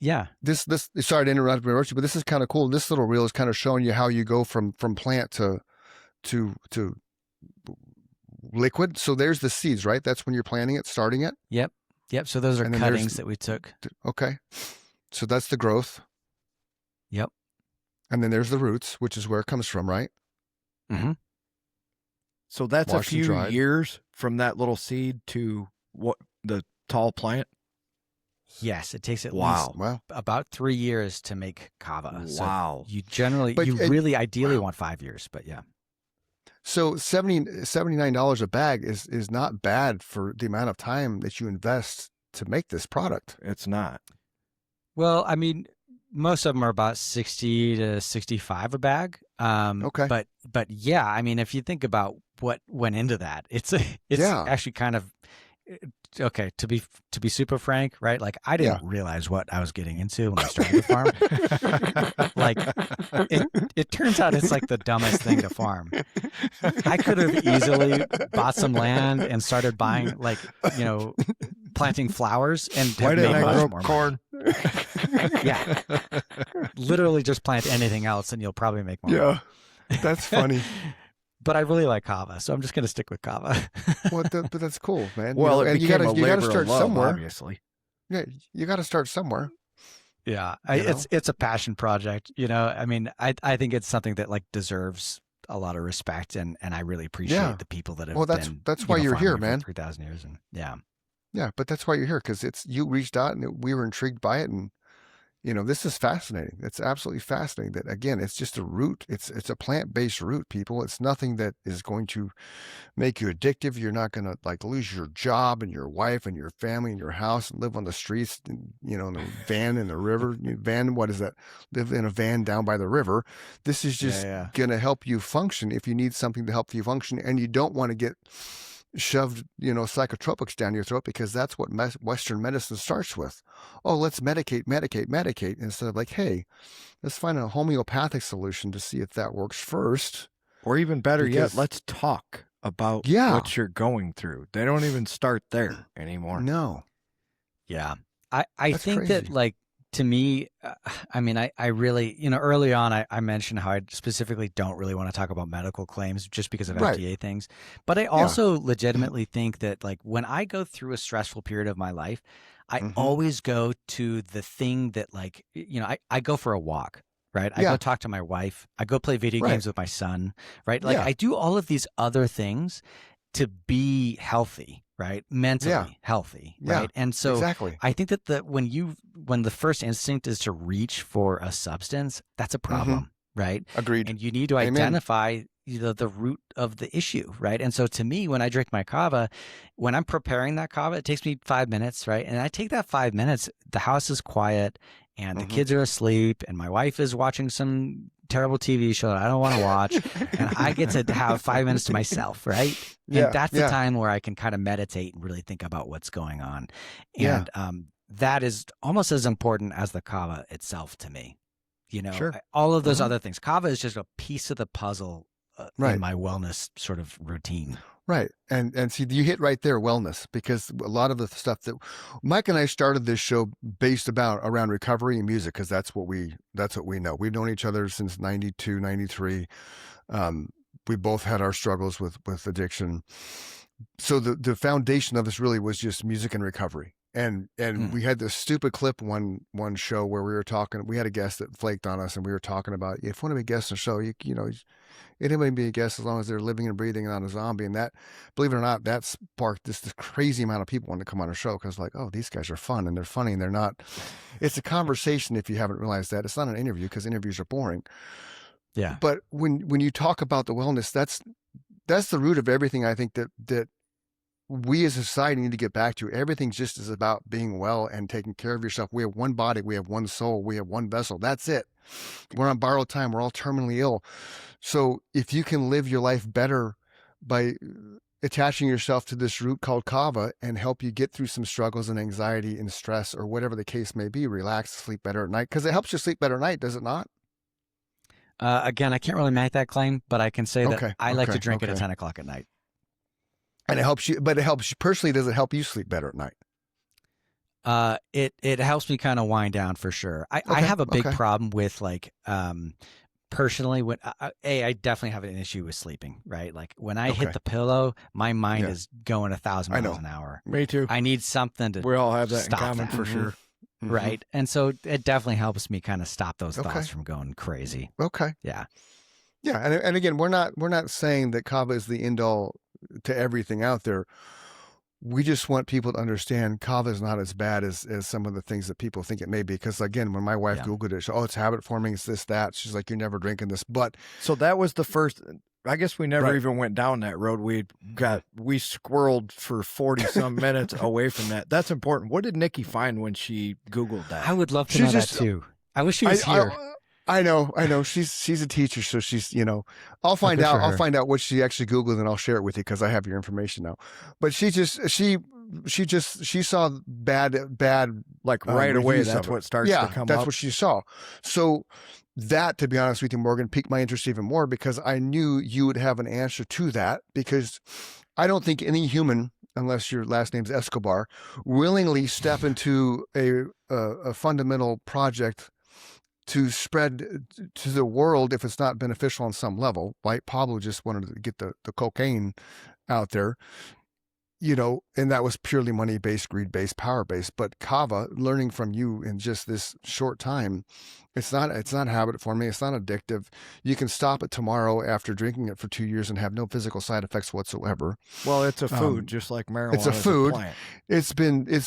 Yeah. This, sorry to interrupt you, but this is kind of cool. This little reel is kind of showing you how you go from plant to liquid. So there's the seeds, right? That's when you're planting it, starting it. Yep. So those are And then there's- cuttings that we took. Okay. So that's the growth. Yep. And then there's the roots, which is where it comes from, right? Mm-hmm. So that's Washed a and few dried. years from that little seed to what the tall plant. Yes, it takes at Wow. least Wow. about 3 years to make kava. So Wow. you generally, But you it- really ideally wow. want 5 years, but yeah. So $79 a bag is not bad for the amount of time that you invest to make this product. It's not. Well, I mean, most of them are about 60 to 65 a bag. Okay. But yeah, I mean, if you think about what went into that, it's Yeah. actually kind of okay to be super frank, right? Like I didn't realize what I was getting into when I started the farm. Like it turns out it's like the dumbest thing to farm. I could have easily bought some land and started buying planting flowers and Why have didn't made I much grow more money. corn? Yeah. Literally just plant anything else and you'll probably make more. Yeah. That's funny. But I really like kava, so I'm just going to stick with kava. But that's cool, man. Well, it and became a you labor gotta of start love, somewhere. obviously. Yeah, you got to start somewhere. Yeah, You know? it's a passion project. I mean, I think it's something that like deserves a lot of respect, and I really appreciate Yeah. the people that have. Well, that's why you're here, farming man. For 3,000 years, and yeah. Yeah, but that's why you're here because you reached out and we were intrigued by it, and this is fascinating. It's absolutely fascinating. That again, it's just a root. It's a plant-based root, people. It's nothing that is going to make you addictive. You're not going to like lose your job and your wife and your family and your house and live on the streets, and, in a van in the river. Van, what is that? Live in a van down by the river. This is just Yeah. going to help you function if you need something to help you function, and you don't want to get shoved, psychotropics down your throat, because that's what Western medicine starts with. Oh, let's medicate, instead of like, hey, let's find a homeopathic solution to see if that works first. Or even better Because- yet, let's talk about Yeah. what you're going through. They don't even start there anymore. No. Yeah. I That's think that crazy. like to me, I mean, I really, early on, I mentioned how I specifically don't really want to talk about medical claims just because of Right. FDA things. But I also legitimately think that like when I go through a stressful period of my life, I Mhm. always go to the thing that like, I go for a walk. Right. I Yeah. go talk to my wife. I go play video Right. games with my son. Right. Like Yeah. I do all of these other things to be healthy, right? Mentally healthy. Yeah. Right. And so Exactly. I think that when the first instinct is to reach for a substance, that's a problem, right? Agreed. And you need to Amen. identify the root of the issue, right? And so to me, when I drink my kava, when I'm preparing that kava, it takes me 5 minutes, right? And I take that 5 minutes, the house is quiet and the Mhm. kids are asleep and my wife is watching some terrible TV show that I don't want to watch. And I get to have 5 minutes to myself, right? Yeah, And that's the yeah. time where I can kind of meditate and really think about what's going on. Yeah. And that is almost as important as the kava itself to me. Sure. All of those Mhm. other things. Kava is just a piece of the puzzle Right. in my wellness sort of routine. Right. And see, you hit right there, wellness, because a lot of the stuff that Mike and I started this show based around recovery and music, because that's what we know. We've known each other since 92, 93. We both had our struggles with addiction. So the foundation of this really was just music and recovery. And we had this stupid clip one show where we were talking, we had a guest that flaked on us and we were talking about, if you want to be a guest on a show, anybody can be a guest as long as they're living and breathing and not a zombie. And that, believe it or not, that sparked this crazy amount of people wanting to come on our show, because like, oh, these guys are fun and they're funny and they're not. It's a conversation. If you haven't realized that, it's not an interview, because interviews are boring. Yeah. But when you talk about the wellness, that's the root of everything. I think that we as a society need to get back to. Everything just is about being well and taking care of yourself. We have one body, we have one soul, we have one vessel. That's it. We're on borrowed time. We're all terminally ill. So if you can live your life better by attaching yourself to this root called Kava and help you get through some struggles and anxiety and stress or whatever the case may be, relax, sleep better at night, because it helps you sleep better at night, does it not? Again, I can't really make that claim, but I can say that I like to drink it at 10 o'clock at night. And it helps you, but it helps you personally. Does it help you sleep better at night? It helps me kind of wind down for sure. I have a big problem with like, personally, when I definitely have an issue with sleeping, right? Like when I hit the pillow, my mind is going 1,000 miles an hour. Me too. I need something to we all have that in stop common that. for sure. Right. And so it definitely helps me kind of stop those thoughts from going crazy. Okay. Yeah. Yeah. And again, we're not saying that Kava is the end all to everything out there. We just want people to understand Kava is not as bad as some of the things that people think it may be. Because again, when my wife Googled it, it's habit forming, it's this, that. She's like, you're never drinking this. But so that was the first. I guess we never even went down that road. We squirreled for 40 some minutes away from that. That's important. What did Nikki find when she Googled that? I would love to know that too. I wish she was here. I know. She's a teacher, so she's, I'll find out. I'll find out what she actually Googled and I'll share it with you because I have your information now. But she saw bad like right away. That's what starts to come up. That's what she saw. So that, to be honest with you, Morgan, piqued my interest even more because I knew you would have an answer to that, because I don't think any human, unless your last name's Escobar, willingly step into a fundamental project to spread to the world if it's not beneficial on some level. Like Pablo just wanted to get the cocaine out there, and that was purely money-based, greed-based, power-based. But Kava, learning from you in just this short time, it's not habit forming. It's not addictive. You can stop it tomorrow after drinking it for 2 years and have no physical side effects whatsoever. Well, it's a food, just like marijuana. It's a food. Plant. It's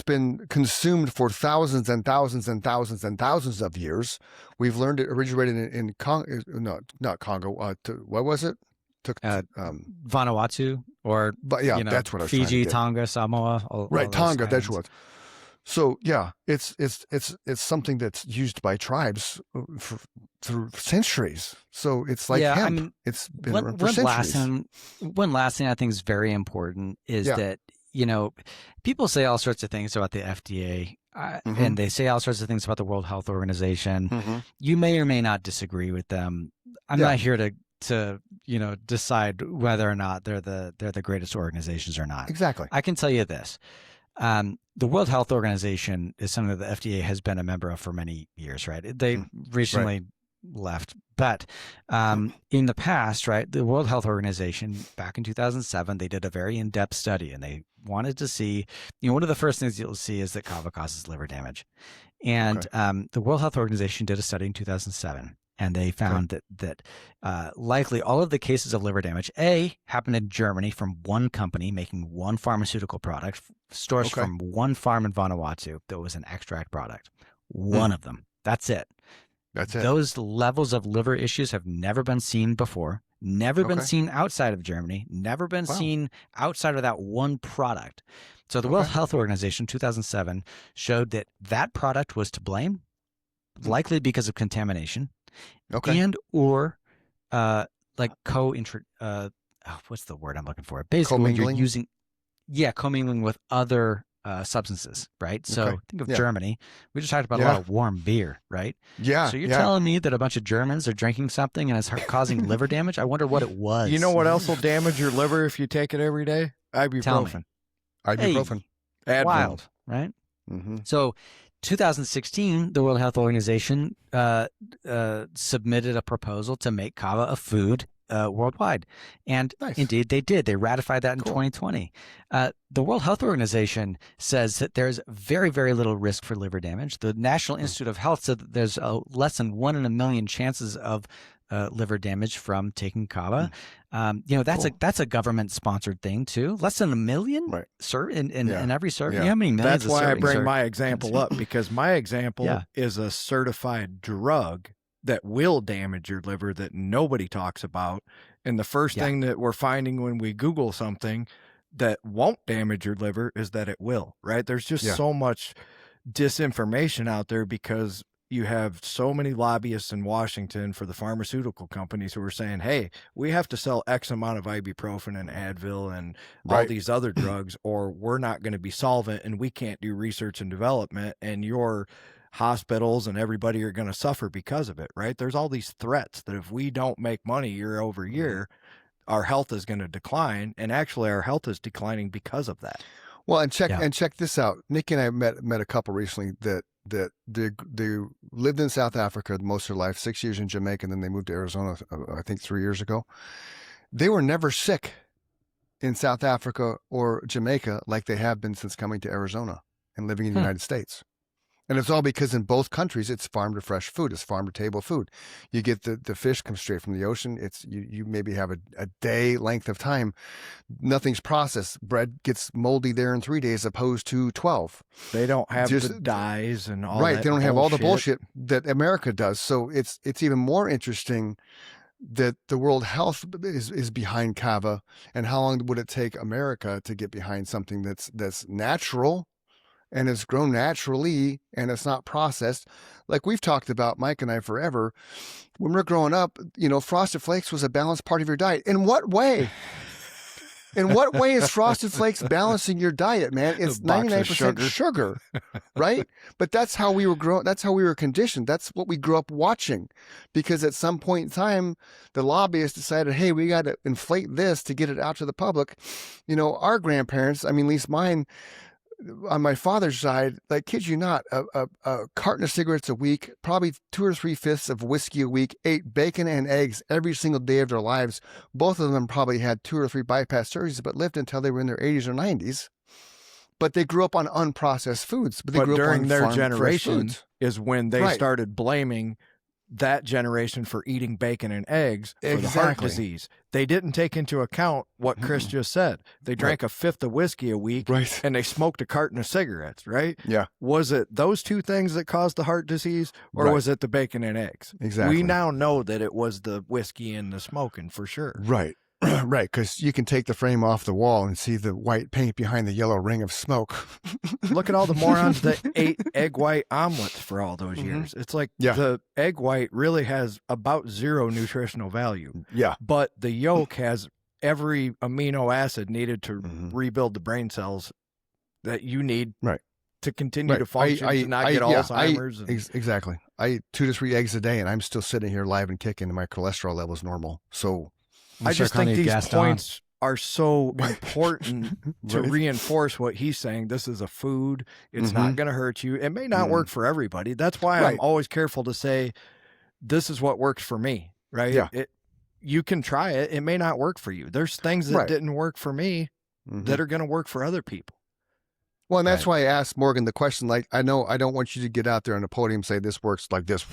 been consumed for thousands and thousands and thousands and thousands of years. We've learned it originated in Congo. No, not Congo. What was it? Vanuatu, or that's what I was Fiji, trying to get. Tonga, Samoa. All Tonga. That's what. So yeah, it's something that's used by tribes through centuries. So it's like hemp. I mean, it's been around for centuries. One last thing I think is very important is that people say all sorts of things about the FDA. And they say all sorts of things about the World Health Organization. You may or may not disagree with them. I'm not here to decide whether or not they're the greatest organizations or not. Exactly. I can tell you this. The World Health Organization is something that the FDA has been a member of for many years, right? They recently left. But in the past, right, the World Health Organization, back in 2007, they did a very in-depth study, and they wanted to see, one of the first things you'll see is that Kava causes liver damage. And the World Health Organization did a study in 2007. And they found that likely all of the cases of liver damage, happened in Germany from one company making one pharmaceutical product, sourced from one farm in Vanuatu that was an extract product. One of them. That's it. That's it. Those levels of liver issues have never been seen before, never been seen outside of Germany, never been seen outside of that one product. So the World Health Organization, 2007, showed that product was to blame, likely because of contamination. And or what's the word I'm looking for? Basically, when you're using commingling with other substances, right? So think of Germany. We just talked about a lot of warm beer, right? Yeah. So you're telling me that a bunch of Germans are drinking something and it's causing liver damage? I wonder what it was. You know what else will damage your liver if you take it every day? Ibuprofen. Ibuprofen. Hey, wild, right? So 2016, the World Health Organization submitted a proposal to make Kava a food worldwide. And indeed, they did. They ratified that in 2020. The World Health Organization says that there's very, very little risk for liver damage. The National Institute of Health said that there's less than 1 in a million chances of liver damage from taking Kava. That's a government-sponsored thing too. Less than 1 million, sir, in every survey. Yeah. How many millions? That's why I bring my example up, because my example is a certified drug that will damage your liver that nobody talks about. And the first thing that we're finding when we Google something that won't damage your liver is that it will, right? There's just so much disinformation out there because you have so many lobbyists in Washington for the pharmaceutical companies who are saying, hey, we have to sell X amount of ibuprofen and Advil and all Right. these other drugs, or we're not going to be solvent and we can't do research and development, and your hospitals and everybody are going to suffer because of it, right? There's all these threats that if we don't make money year over year, our health is going to decline. And actually our health is declining because of that. Well, and check Yeah. this out. Nikki and I met a couple recently that they lived in South Africa most of their life, 6 years in Jamaica, and then they moved to Arizona, I think 3 years ago. They were never sick in South Africa or Jamaica like they have been since coming to Arizona and living in the United States. And it's all because in both countries, it's farm to fresh food. It's farm to table food. You get the fish comes straight from the ocean. It's you maybe have a day length of time. Nothing's processed. Bread gets moldy there in 3 days opposed to 12. They don't have Just- the dyes and all Right. that They don't have all the bullshit. bullshit that America does. So it's even more interesting that the World Health is behind Kava, and how long would it take America to get behind something that's natural and it's grown naturally and it's not processed? Like we've talked about, Mike and I, forever. When we're growing up, Frosted Flakes was a balanced part of your diet. In what way? In what way is Frosted Flakes balancing your diet, man? It's A box of 99% sugar, right? But that's how we were grown. That's how we were conditioned. That's what we grew up watching, because at some point in time, the lobbyists decided, hey, we got to inflate this to get it out to the public. Our grandparents, I mean, at least mine, on my father's side, like, kid you not, a carton of cigarettes a week, probably 2 or 3/5 of whiskey a week, ate bacon and eggs every single day of their lives. Both of them probably had 2 or 3 bypass surgeries, but lived until they were in their 80s or 90s. But they grew up on unprocessed foods. But they grew up during on their farm fresh generation foods. is when they Right. started blaming that generation for eating bacon and eggs for the heart Exactly. disease. They didn't take into account what Chris just said. They drank a fifth of whiskey a week Right. and they smoked a carton of cigarettes, right? Yeah. Was it those two things that caused the heart disease, or Right. was it the bacon and eggs? Exactly. We now know that it was the whiskey and the smoking for sure. Right. Right. Because you can take the frame off the wall and see the white paint behind the yellow ring of smoke. Look at all the morons that ate egg white omelets for all those Mhm. years. It's like Yeah. the egg white really has about zero nutritional value, Yeah. but the yolk has every amino acid needed to Mhm. rebuild the brain cells that you need Right. to continue Right. to function, to not get Alzheimer's. and Exactly. I eat 2 to 3 eggs a day, and I'm still sitting here live and kicking, and my cholesterol level is normal. So, I just think these points are so important to Right. reinforce what he's saying. This is a food. It's not Mhm. going to hurt you. It may not Mhm. work for everybody. That's why Right. I'm always careful to say, this is what works for me, right? Yeah. You can try it. It may not work for you. There's things that Right. didn't work for me Mhm. that are going to work for other people. Well, and that's why I asked Morgan the question. Like, I know I don't want you to get out there on the podium and say this works like this,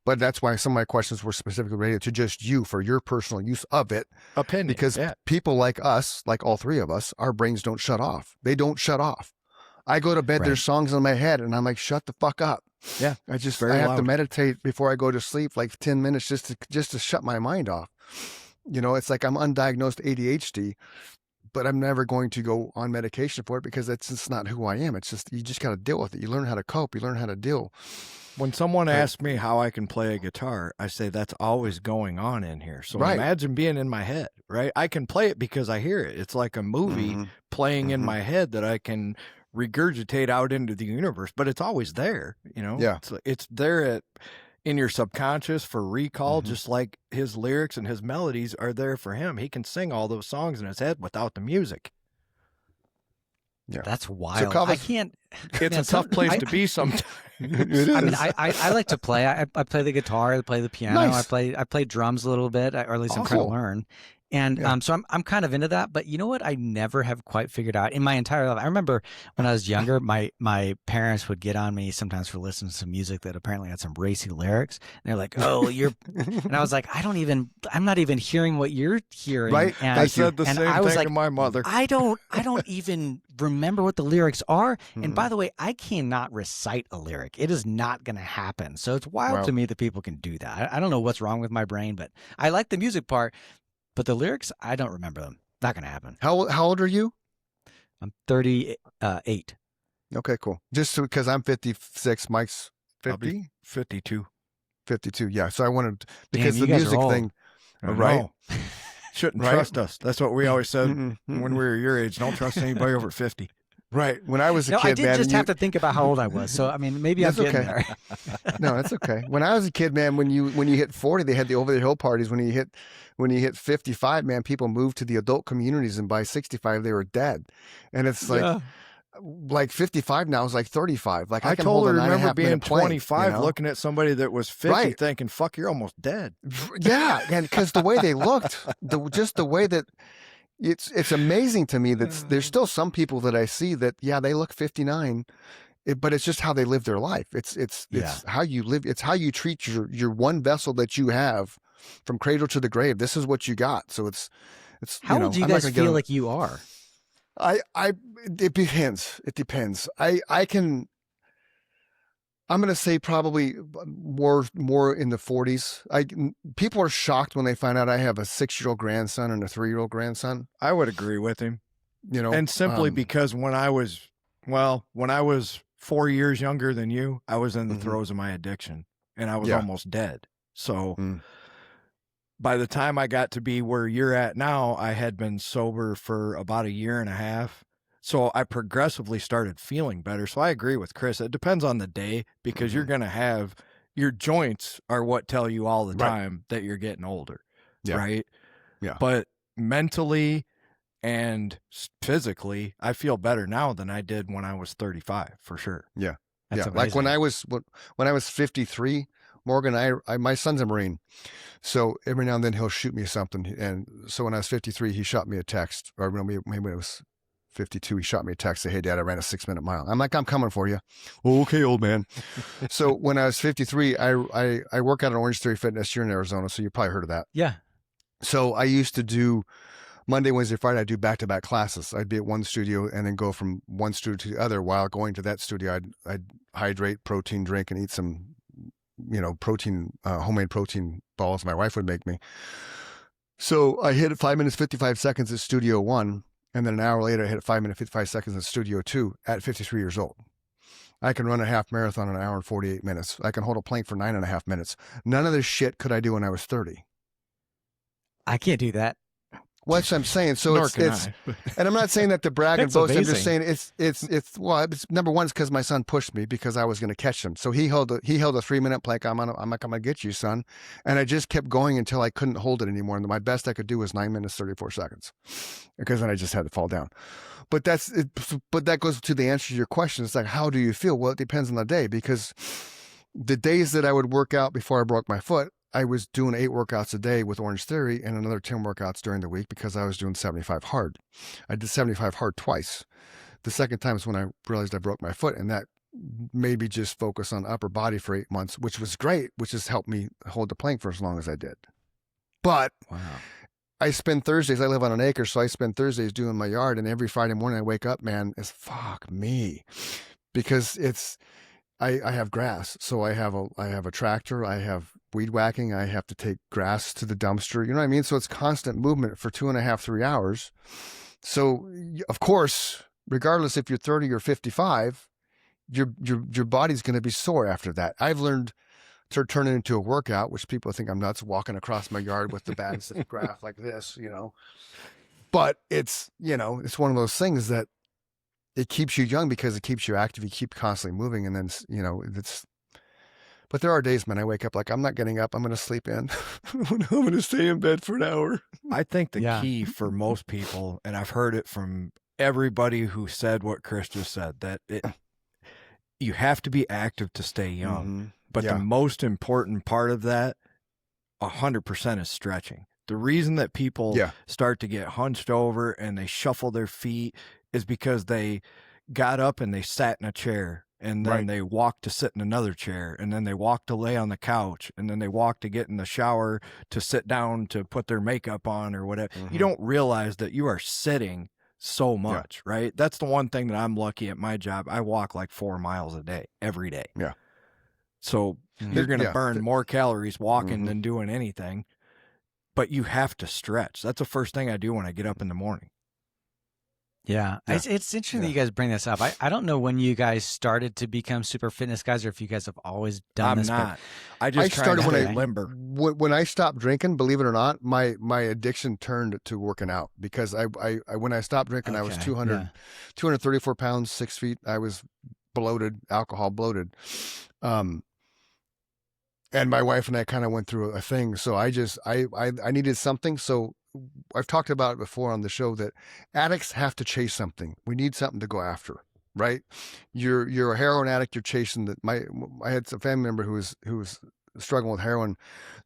but that's why some of my questions were specifically related to just you for your personal use of it. Opinion. Because yeah. people like us, like all three of us, our brains don't shut off. They don't shut off. I go to bed, there's songs in my head, and I'm like, shut the fuck up. Yeah. I very have to loud. meditate before I go to sleep, like 10 minutes just to shut my mind off. It's like I'm undiagnosed ADHD, but I'm never going to go on medication for it because that's just not who I am. It's just, you just got to deal with it. You learn how to cope. You learn how to deal. When someone asks me how I can play a guitar, I say that's always going on in here. So Right. imagine being in my head, right? I can play it because I hear it. It's like a movie Mhm. playing in Mhm. my head that I can regurgitate out into the universe, but it's always there, Yeah. It's there in your subconscious for recall, Mhm. just like his lyrics and his melodies are there for him. He can sing all those songs in his head without the music. Yeah. That's wild. I Kava's- can't. It's Man, a tough place I- to be sometimes. It is. I mean, I like to play. I play the guitar. I play the piano. Nice. I play drums a little bit, or at least I'm trying to Cool. learn. And Yeah. so I'm kind of into that. But you know what? I never have quite figured out in my entire life. I remember when I was younger, my parents would get on me sometimes for listening to some music that apparently had some racy lyrics. And they're like, "Oh, you're," and I was like, I'm not even hearing what you're hearing. Right. And I said the and same I was thing like, to my mother. I don't even remember what the lyrics are. And Mhm. by the way, I cannot recite a lyric. It is not going to happen. So it's wild Wow. to me that people can do that. I don't know what's wrong with my brain, but I like the music part. But the lyrics, I don't remember them. Not going to happen. How old are you? I'm 38. Okay, cool. Just because I'm 56, Mike's I'll be 50? 52. 52. Yeah. So I wanted, Damn, because you the guys are music old. thing, I right? know. Shouldn't Right? trust us. That's what we always said Mm-mm, when mm-mm. we were your age. Don't trust anybody over 50. Right. When I was a No, I kid, did man, just and have you, to think about how old I was. So I mean, maybe I'm that's getting okay. there. No, that's okay. When I was a kid, man, when you hit 40, they had the over the hill parties. When you hit 55, man, people moved to the adult communities, and by 65 they were dead. And it's Yeah. like 55 now is like 35. Like I I can hold a totally remember 9.5 being minute plank, 25 looking at somebody that was 50 Right. thinking, fuck, you're almost dead. Yeah, and because the way they looked, just the way that it's amazing to me that there's still some people that I see that they look 59, but it's just how they live their life. It's how you live. It's how you treat your one vessel that you have from cradle to the grave. This is what you got. So it's How old do you I'm not guys gonna get feel on- like you are? it depends. It depends. I'm going to say probably more in the 40s. People are shocked when they find out I have a 6-year-old grandson and a 3-year-old grandson. I would agree with him. You know, And simply because when I was 4 years younger than you, I was in the throes of my addiction and I was almost dead. So by the time I got to be where you're at now, I had been sober for about a year and a half. So I progressively started feeling better. So I agree with Chris. It depends on the day because you're going to have your joints are what tell you all the time that you're getting older. Yeah. Right. Yeah. But mentally and physically, I feel better now than I did when I was 35 for sure. Yeah. That's yeah. Like when I was 53, Morgan, my son's a Marine. So every now and then he'll shoot me something. And so when I was 53, he shot me a text, or maybe when it was 52, he shot me a text, say, "Hey dad, I ran a 6-minute mile." I'm like, "I'm coming for you." "Okay, old man." So when I was 53, I work out at Orange Theory Fitness here in Arizona. So you probably heard of that. Yeah. So I used to do Monday, Wednesday, Friday, I'd do back-to-back classes. I'd be at one studio and then go from one studio to the other. While going to that studio, I'd hydrate, protein drink, and eat some, protein, homemade protein balls my wife would make me. So I hit 5 minutes, 55 seconds at Studio 1. And then an hour later, I hit 5 minutes, 55 seconds at Studio 2 at 53 years old. I can run a half marathon in an hour and 48 minutes. I can hold a plank for 9.5 minutes. None of this shit could I do when I was 30. I can't do that. What's I'm saying. So and I'm not saying that to brag and That's boast. I'm just saying amazing. it's number one, it's because my son pushed me because I was going to catch him. So he held a 3-minute plank. I'm like, I'm going to get you, son. And I just kept going until I couldn't hold it anymore. And my best I could do was 9 minutes, 34 seconds because then I just had to fall down. But that goes to the answer to your question. It's like, how do you feel? Well, it depends on the day, because the days that I would work out before I broke my foot, I was doing 8 workouts a day with Orange Theory and another 10 workouts during the week because I was doing 75 hard. I did 75 hard twice. The second time is when I realized I broke my foot, and that made me just focus on upper body for 8 months, which was great, which has helped me hold the plank for as long as I did. But I spend Thursdays, I live on an acre, so I spend Thursdays doing my yard, and every Friday morning I wake up, man, it's fuck me. Because I have grass. So I have a tractor, I have weed whacking, I have to take grass to the dumpster. You know what I mean? So it's constant movement for 2.5, 3 hours. So of course, regardless if you're 30 or 55, your body's going to be sore after that. I've learned to turn it into a workout, which people think I'm nuts, walking across my yard with the bags of grass like this, But it's one of those things that it keeps you young because it keeps you active. You keep constantly moving. And then, but there are days, man, I wake up like, I'm not getting up. I'm going to sleep in. I'm going to stay in bed for an hour. I think the key for most people, and I've heard it from everybody who said what Chris just said, that you have to be active to stay young. Mm-hmm. But the most important part of that, 100%, is stretching. The reason that people start to get hunched over and they shuffle their feet is because they got up and they sat in a chair, and then they walked to sit in another chair, and then they walked to lay on the couch, and then they walked to get in the shower to sit down to put their makeup on or whatever. Mm-hmm. You don't realize that you are sitting so much, right? That's the one thing that I'm lucky at my job. I walk like 4 miles a day, every day. Yeah. So you're going to burn more calories walking than doing anything, but you have to stretch. That's the first thing I do when I get up in the morning. Yeah. Yeah. It's interesting that Yeah. you guys bring this up. I don't know when you guys started to become super fitness guys or if you guys have always done I'm this, but not. I just try started to when stay I limber. when I stopped drinking, believe it or not, my addiction turned to working out because I when I stopped drinking, I was okay. 234 pounds, 6 feet. I was bloated, alcohol bloated. And my wife and I kind of went through a thing. So I needed something. So I've talked about it before on the show that addicts have to chase something. We need something to go after, right? You're a heroin addict. You're chasing that. I had a family member who was struggling with heroin.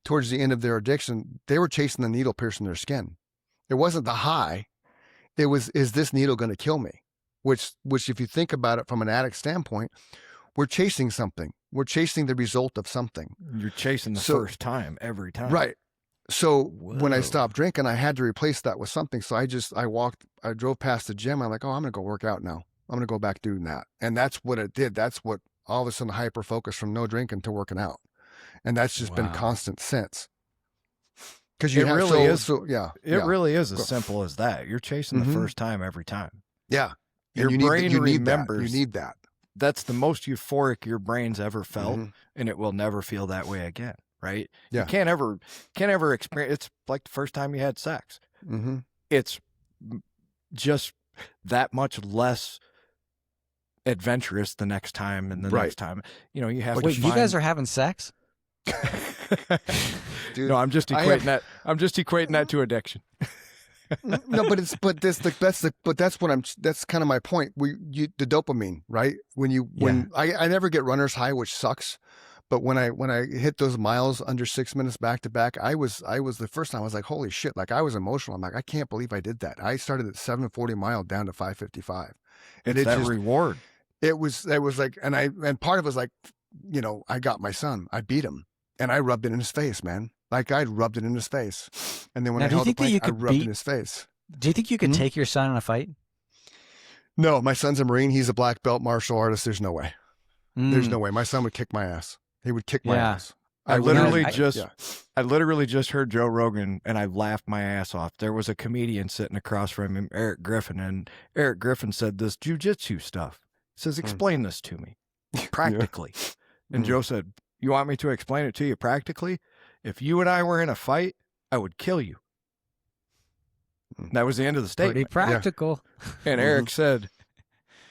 Towards the end of their addiction, they were chasing the needle piercing their skin. It wasn't the high. It was, is this needle going to kill me? Which if you think about it from an addict standpoint, we're chasing something. We're chasing the result of something. You're chasing the first time every time. Right. So when I Whoa. stopped drinking, I had to replace that with something. So I drove past the gym. I'm like, oh, I'm going to go work out now. I'm going to go back doing that. And that's what it did. That's what all of a sudden hyper focus from no drinking to working out. And that's just been Wow. constant since. Because It really is. Yeah. It really is as simple as that. You're chasing the Mhm. first time every time. Yeah. Your And you brain need remembers. that. You need that. That's the most euphoric your brain's ever felt, Mhm. and it will never feel that way again. Right? Yeah. You can't ever experience. It's like the first time you had sex. Mm-hmm. It's just that much less adventurous the next time and the Right. next time. You have Wait, to you guys are having sex? Dude, No, I'm just equating that. I'm just equating that to addiction. no, that's kind of my point. The dopamine, right? I never get runner's high, which sucks. But when I hit those miles under 6 minutes back to back, I was the first time I was like, holy shit. Like I was emotional. I'm like, I can't believe I did that. I started at 740 mile down to 555. And It's that reward. It was like, and part of it was like, I got my son, I beat him and I rubbed it in his face, man. Like I rubbed it in his face. And then when Now, I do you held the think that plank, you I could rubbed it beat- in his face. Do you think you could Mhm. take your son in a fight? No, my son's a Marine. He's a black belt martial artist. There's no way. There's Mm. no way. My son would kick my ass. He would kick my Yeah. ass. I would- literally I- just yeah. I literally just heard Joe Rogan and I laughed my ass off. There was a comedian sitting across from him, Eric Griffin, and Eric Griffin said this jujitsu stuff. He says, explain this to me practically. And Mm. Joe said, you want me to explain it to you practically? If you and I were in a fight, I would kill you. That was the end of the Pretty statement. practical. And Eric said,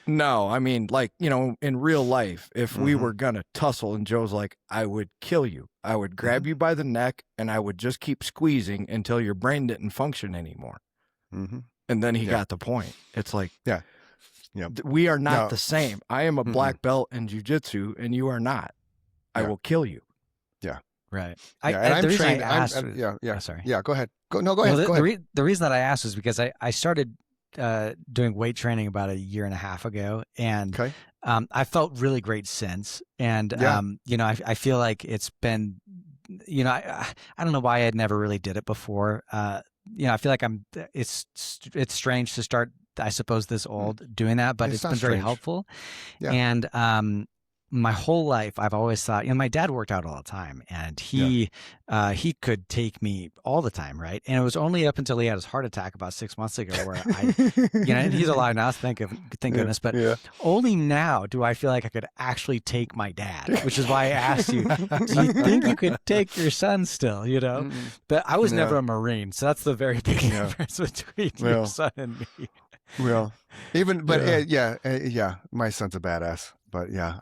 no, I mean, like, in real life, if we Mhm. were going to tussle, and Joe's like, I would kill you. I would grab you by the neck and I would just keep squeezing until your brain didn't function anymore. Mm-hmm. And then he Yeah. got the point. It's like, Yeah. Yep. we are not No. the same. I am a Mm-mm. black belt in jujitsu and you are not. I Yeah. will kill you. Right. Yeah, and I'm the reason trained. I asked was- yeah. Oh, sorry. Yeah. Go ahead. Go ahead. Well, Go ahead. the reason that I asked was because I started doing weight training about a year and a half ago, and Okay. I felt really great since. And Yeah. I feel like it's been, I don't know why I had never really did it before. I feel like it's strange to start, I suppose, this old doing that, but It's it's not been very strange. helpful. Yeah. And my whole life, I've always thought, my dad worked out all the time, and he could take me all the time, right? And it was only up until he had his heart attack about 6 months ago, where and he's alive now, thank goodness. But Yeah. only now do I feel like I could actually take my dad, which is why I asked you, do you think you could take your son still? Mm-mm. But I was Yeah. never a Marine, so that's the very big Yeah. difference between Well. your son and me. Well, even, but Yeah. yeah, my son's a badass. But yeah,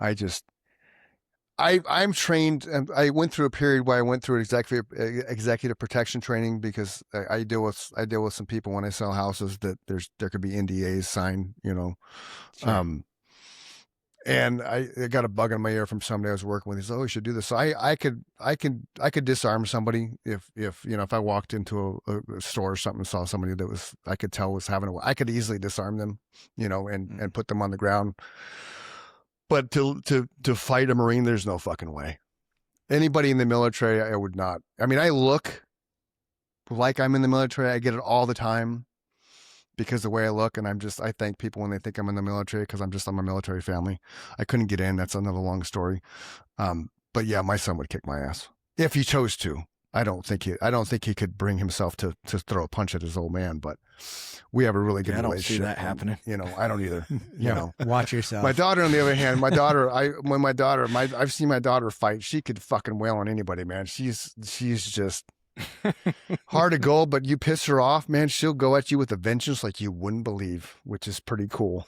I'm trained, and I went through a period where I went through executive protection training because I deal with some people when I sell houses that there could be NDAs signed, Sure. and I got a bug in my ear from somebody I was working with. He said, "Oh, you should do this." So I could disarm somebody if I walked into a store or something and saw somebody that I could tell was I could easily disarm them, and put them on the ground. But to fight a Marine, there's no fucking way. Anybody in the military, I would not. I mean, I look like I'm in the military. I get it all the time because the way I look, and I thank people when they think I'm in the military because I'm a military family. I couldn't get in. That's another long story. But yeah, my son would kick my ass if he chose to. I don't think he could bring himself to throw a punch at his old man, but we have a really good I don't relationship. see that happening. You know, I don't either. You know, Watch yourself. my daughter, on the other hand, I've seen my daughter fight. She could fucking wail on anybody, man. She's just hard to go, but you piss her off, man, she'll go at you with a vengeance like you wouldn't believe, which is pretty cool.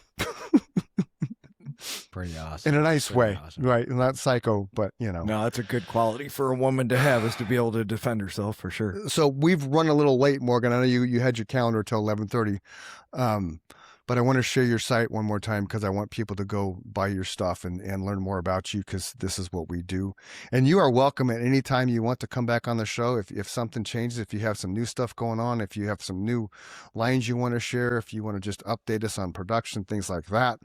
Pretty awesome. In a nice Pretty way, awesome. right? Not psycho, but you know. No, that's a good quality for a woman to have, is to be able to defend herself, for sure. So we've run a little late, Morgan. I know you had your calendar till 11:30, but I want to share your site one more time because I want people to go buy your stuff and learn more about you, because this is what we do. And you are welcome at any time you want to come back on the show. If something changes, if you have some new stuff going on, if you have some new lines you want to share, if you want to just update us on production, things like that.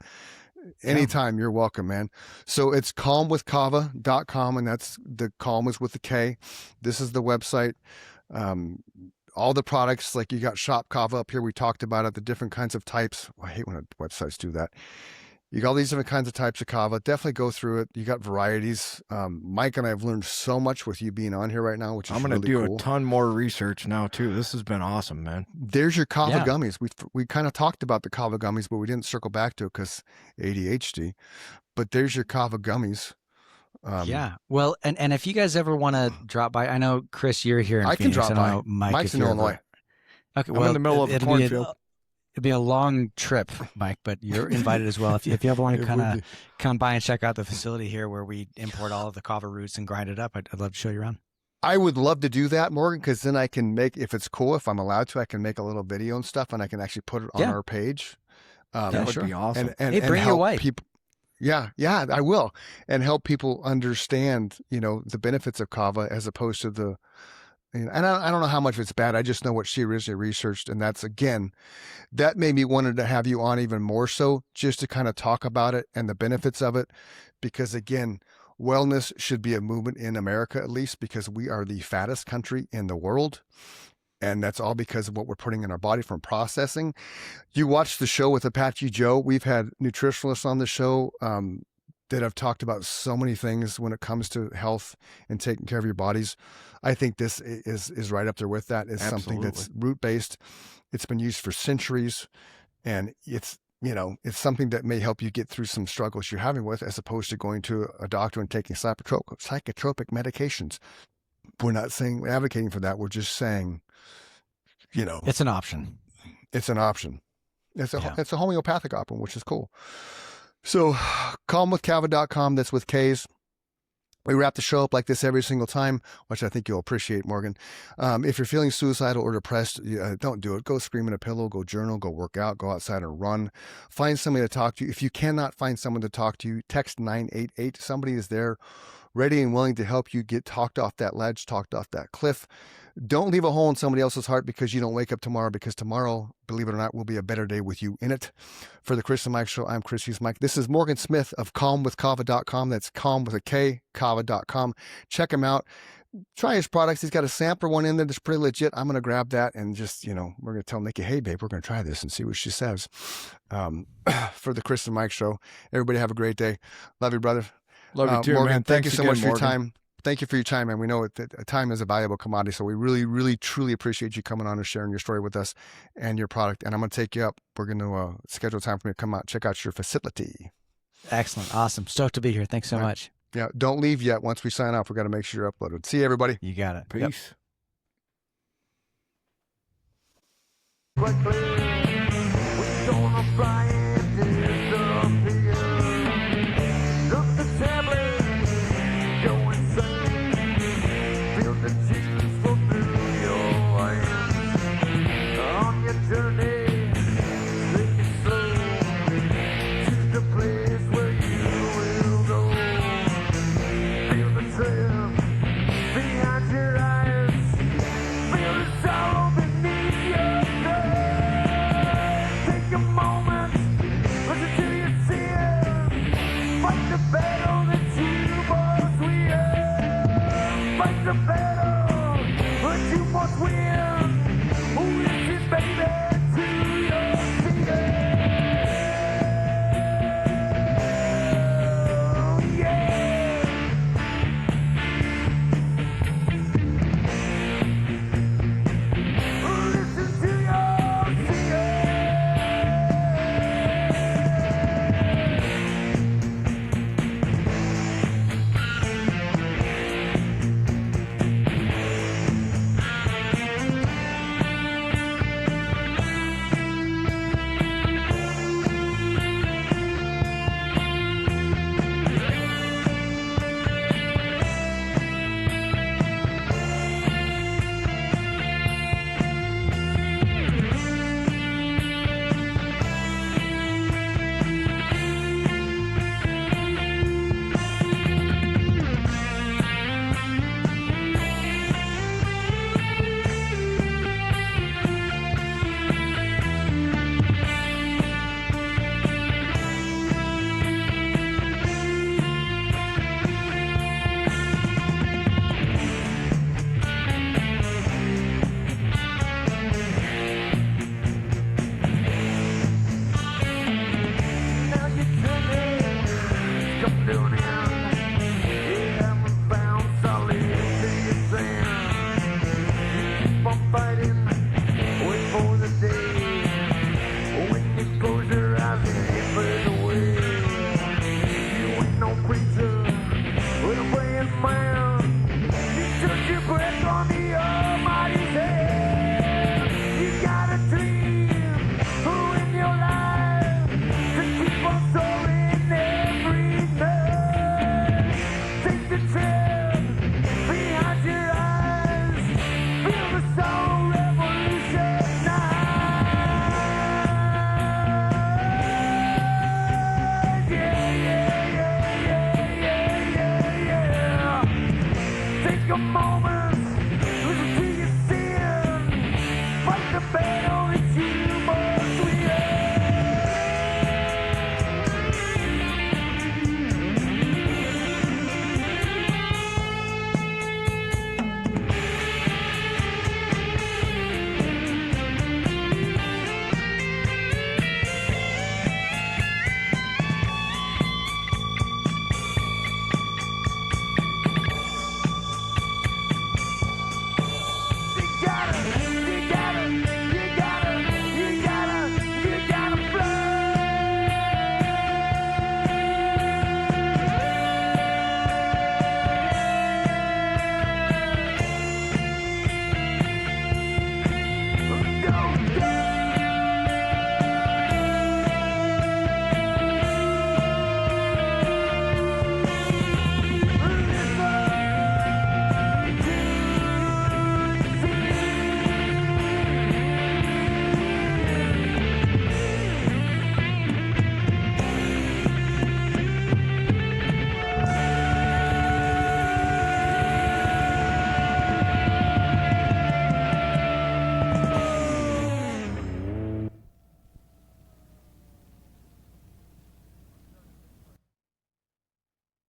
Anytime, you're welcome, man. So it's calmwithkava.com, and that's the Kalm is with the K. This is the website. All the products, like you got Shop Kava up here. We talked about it, the different kinds of types. I hate when websites do that. You got all these different kinds of types of kava. Definitely go through it. You got varieties. Mike and I have learned so much with you being on here right now, which is I'm going to really do cool. a ton more research now, too. This has been awesome, man. There's your kava Yeah. gummies. We kind of talked about the kava gummies, but we didn't circle back to it because ADHD. But there's your kava gummies. Yeah. Well, and if you guys ever want to drop by, I know, Chris, you're here in I can Phoenix. drop I don't by. know, Mike, Mike's if in you're Illinois. ever- Okay, I'm well, in the middle of a it'll be cornfield. It'd be a long trip, Mike, but you're invited as well. If you ever want to It kind would of be. come by and check out the facility here where we import all of the kava roots and grind it up, I'd love to show you around. I would love to do that, Morgan, because then I can make, if it's cool, if I'm allowed to, I can make a little video and stuff, and I can actually put it on Yeah. our page. That Yeah, would sure. be awesome. And Hey, bring your help wife. people. Yeah, I will, and help people understand, the benefits of kava as opposed to the. And I don't know how much it's bad. I just know what she originally researched, and that's, again, that made me wanted to have you on even more so, just to kind of talk about it and the benefits of it, because again, wellness should be a movement in America, at least, because we are the fattest country in the world. And that's all because of what we're putting in our body from processing. You watched the show with Apache Joe. We've had nutritionalists on the show that have talked about so many things when it comes to health and taking care of your bodies. I think this is right up there with that. It's something that's root-based. It's been used for centuries, and it's something that may help you get through some struggles you're having with, as opposed to going to a doctor and taking psychotropic medications. We're not advocating for that. We're just saying, It's an option. it's an option. It's a Yeah. it's a homeopathic option, which is cool. So, calmwithkava.com. That's with K's. We wrap the show up like this every single time, which I think you'll appreciate, Morgan. If you're feeling suicidal or depressed, don't do it. Go scream in a pillow, go journal, go work out, go outside and run. Find somebody to talk to. If you cannot find someone to talk to, text 988. Somebody is there ready and willing to help you get talked off that ledge, talked off that cliff. Don't leave a hole in somebody else's heart because you don't wake up tomorrow, because tomorrow, believe it or not, will be a better day with you in it. For the Chris and Mike Show, I'm Chris Hughes Mike. This is Morgan Smith of calmwithkava.com. That's calm with a K, kava.com. Check him out. Try his products. He's got a sampler one in there that's pretty legit. I'm going to grab that and just, we're going to tell Nikki, hey, babe, we're going to try this and see what she says. For the Chris and Mike Show, everybody have a great day. Love you, brother. Love you too, Morgan, man. thank you Thanks so again, much for your Morgan. time. Thank you for your time, man. We know that time is a valuable commodity, so we really, really, truly appreciate you coming on and sharing your story with us and your product. And I'm going to take you up. We're going to schedule time for me to come out, check out your facility. Excellent. Awesome. Stoked to be here. Thanks so All right. much. Yeah, don't leave yet. Once we sign off, we got to make sure you're uploaded. See you, everybody. You got it. Peace. Yep. Quickly, we're gonna fly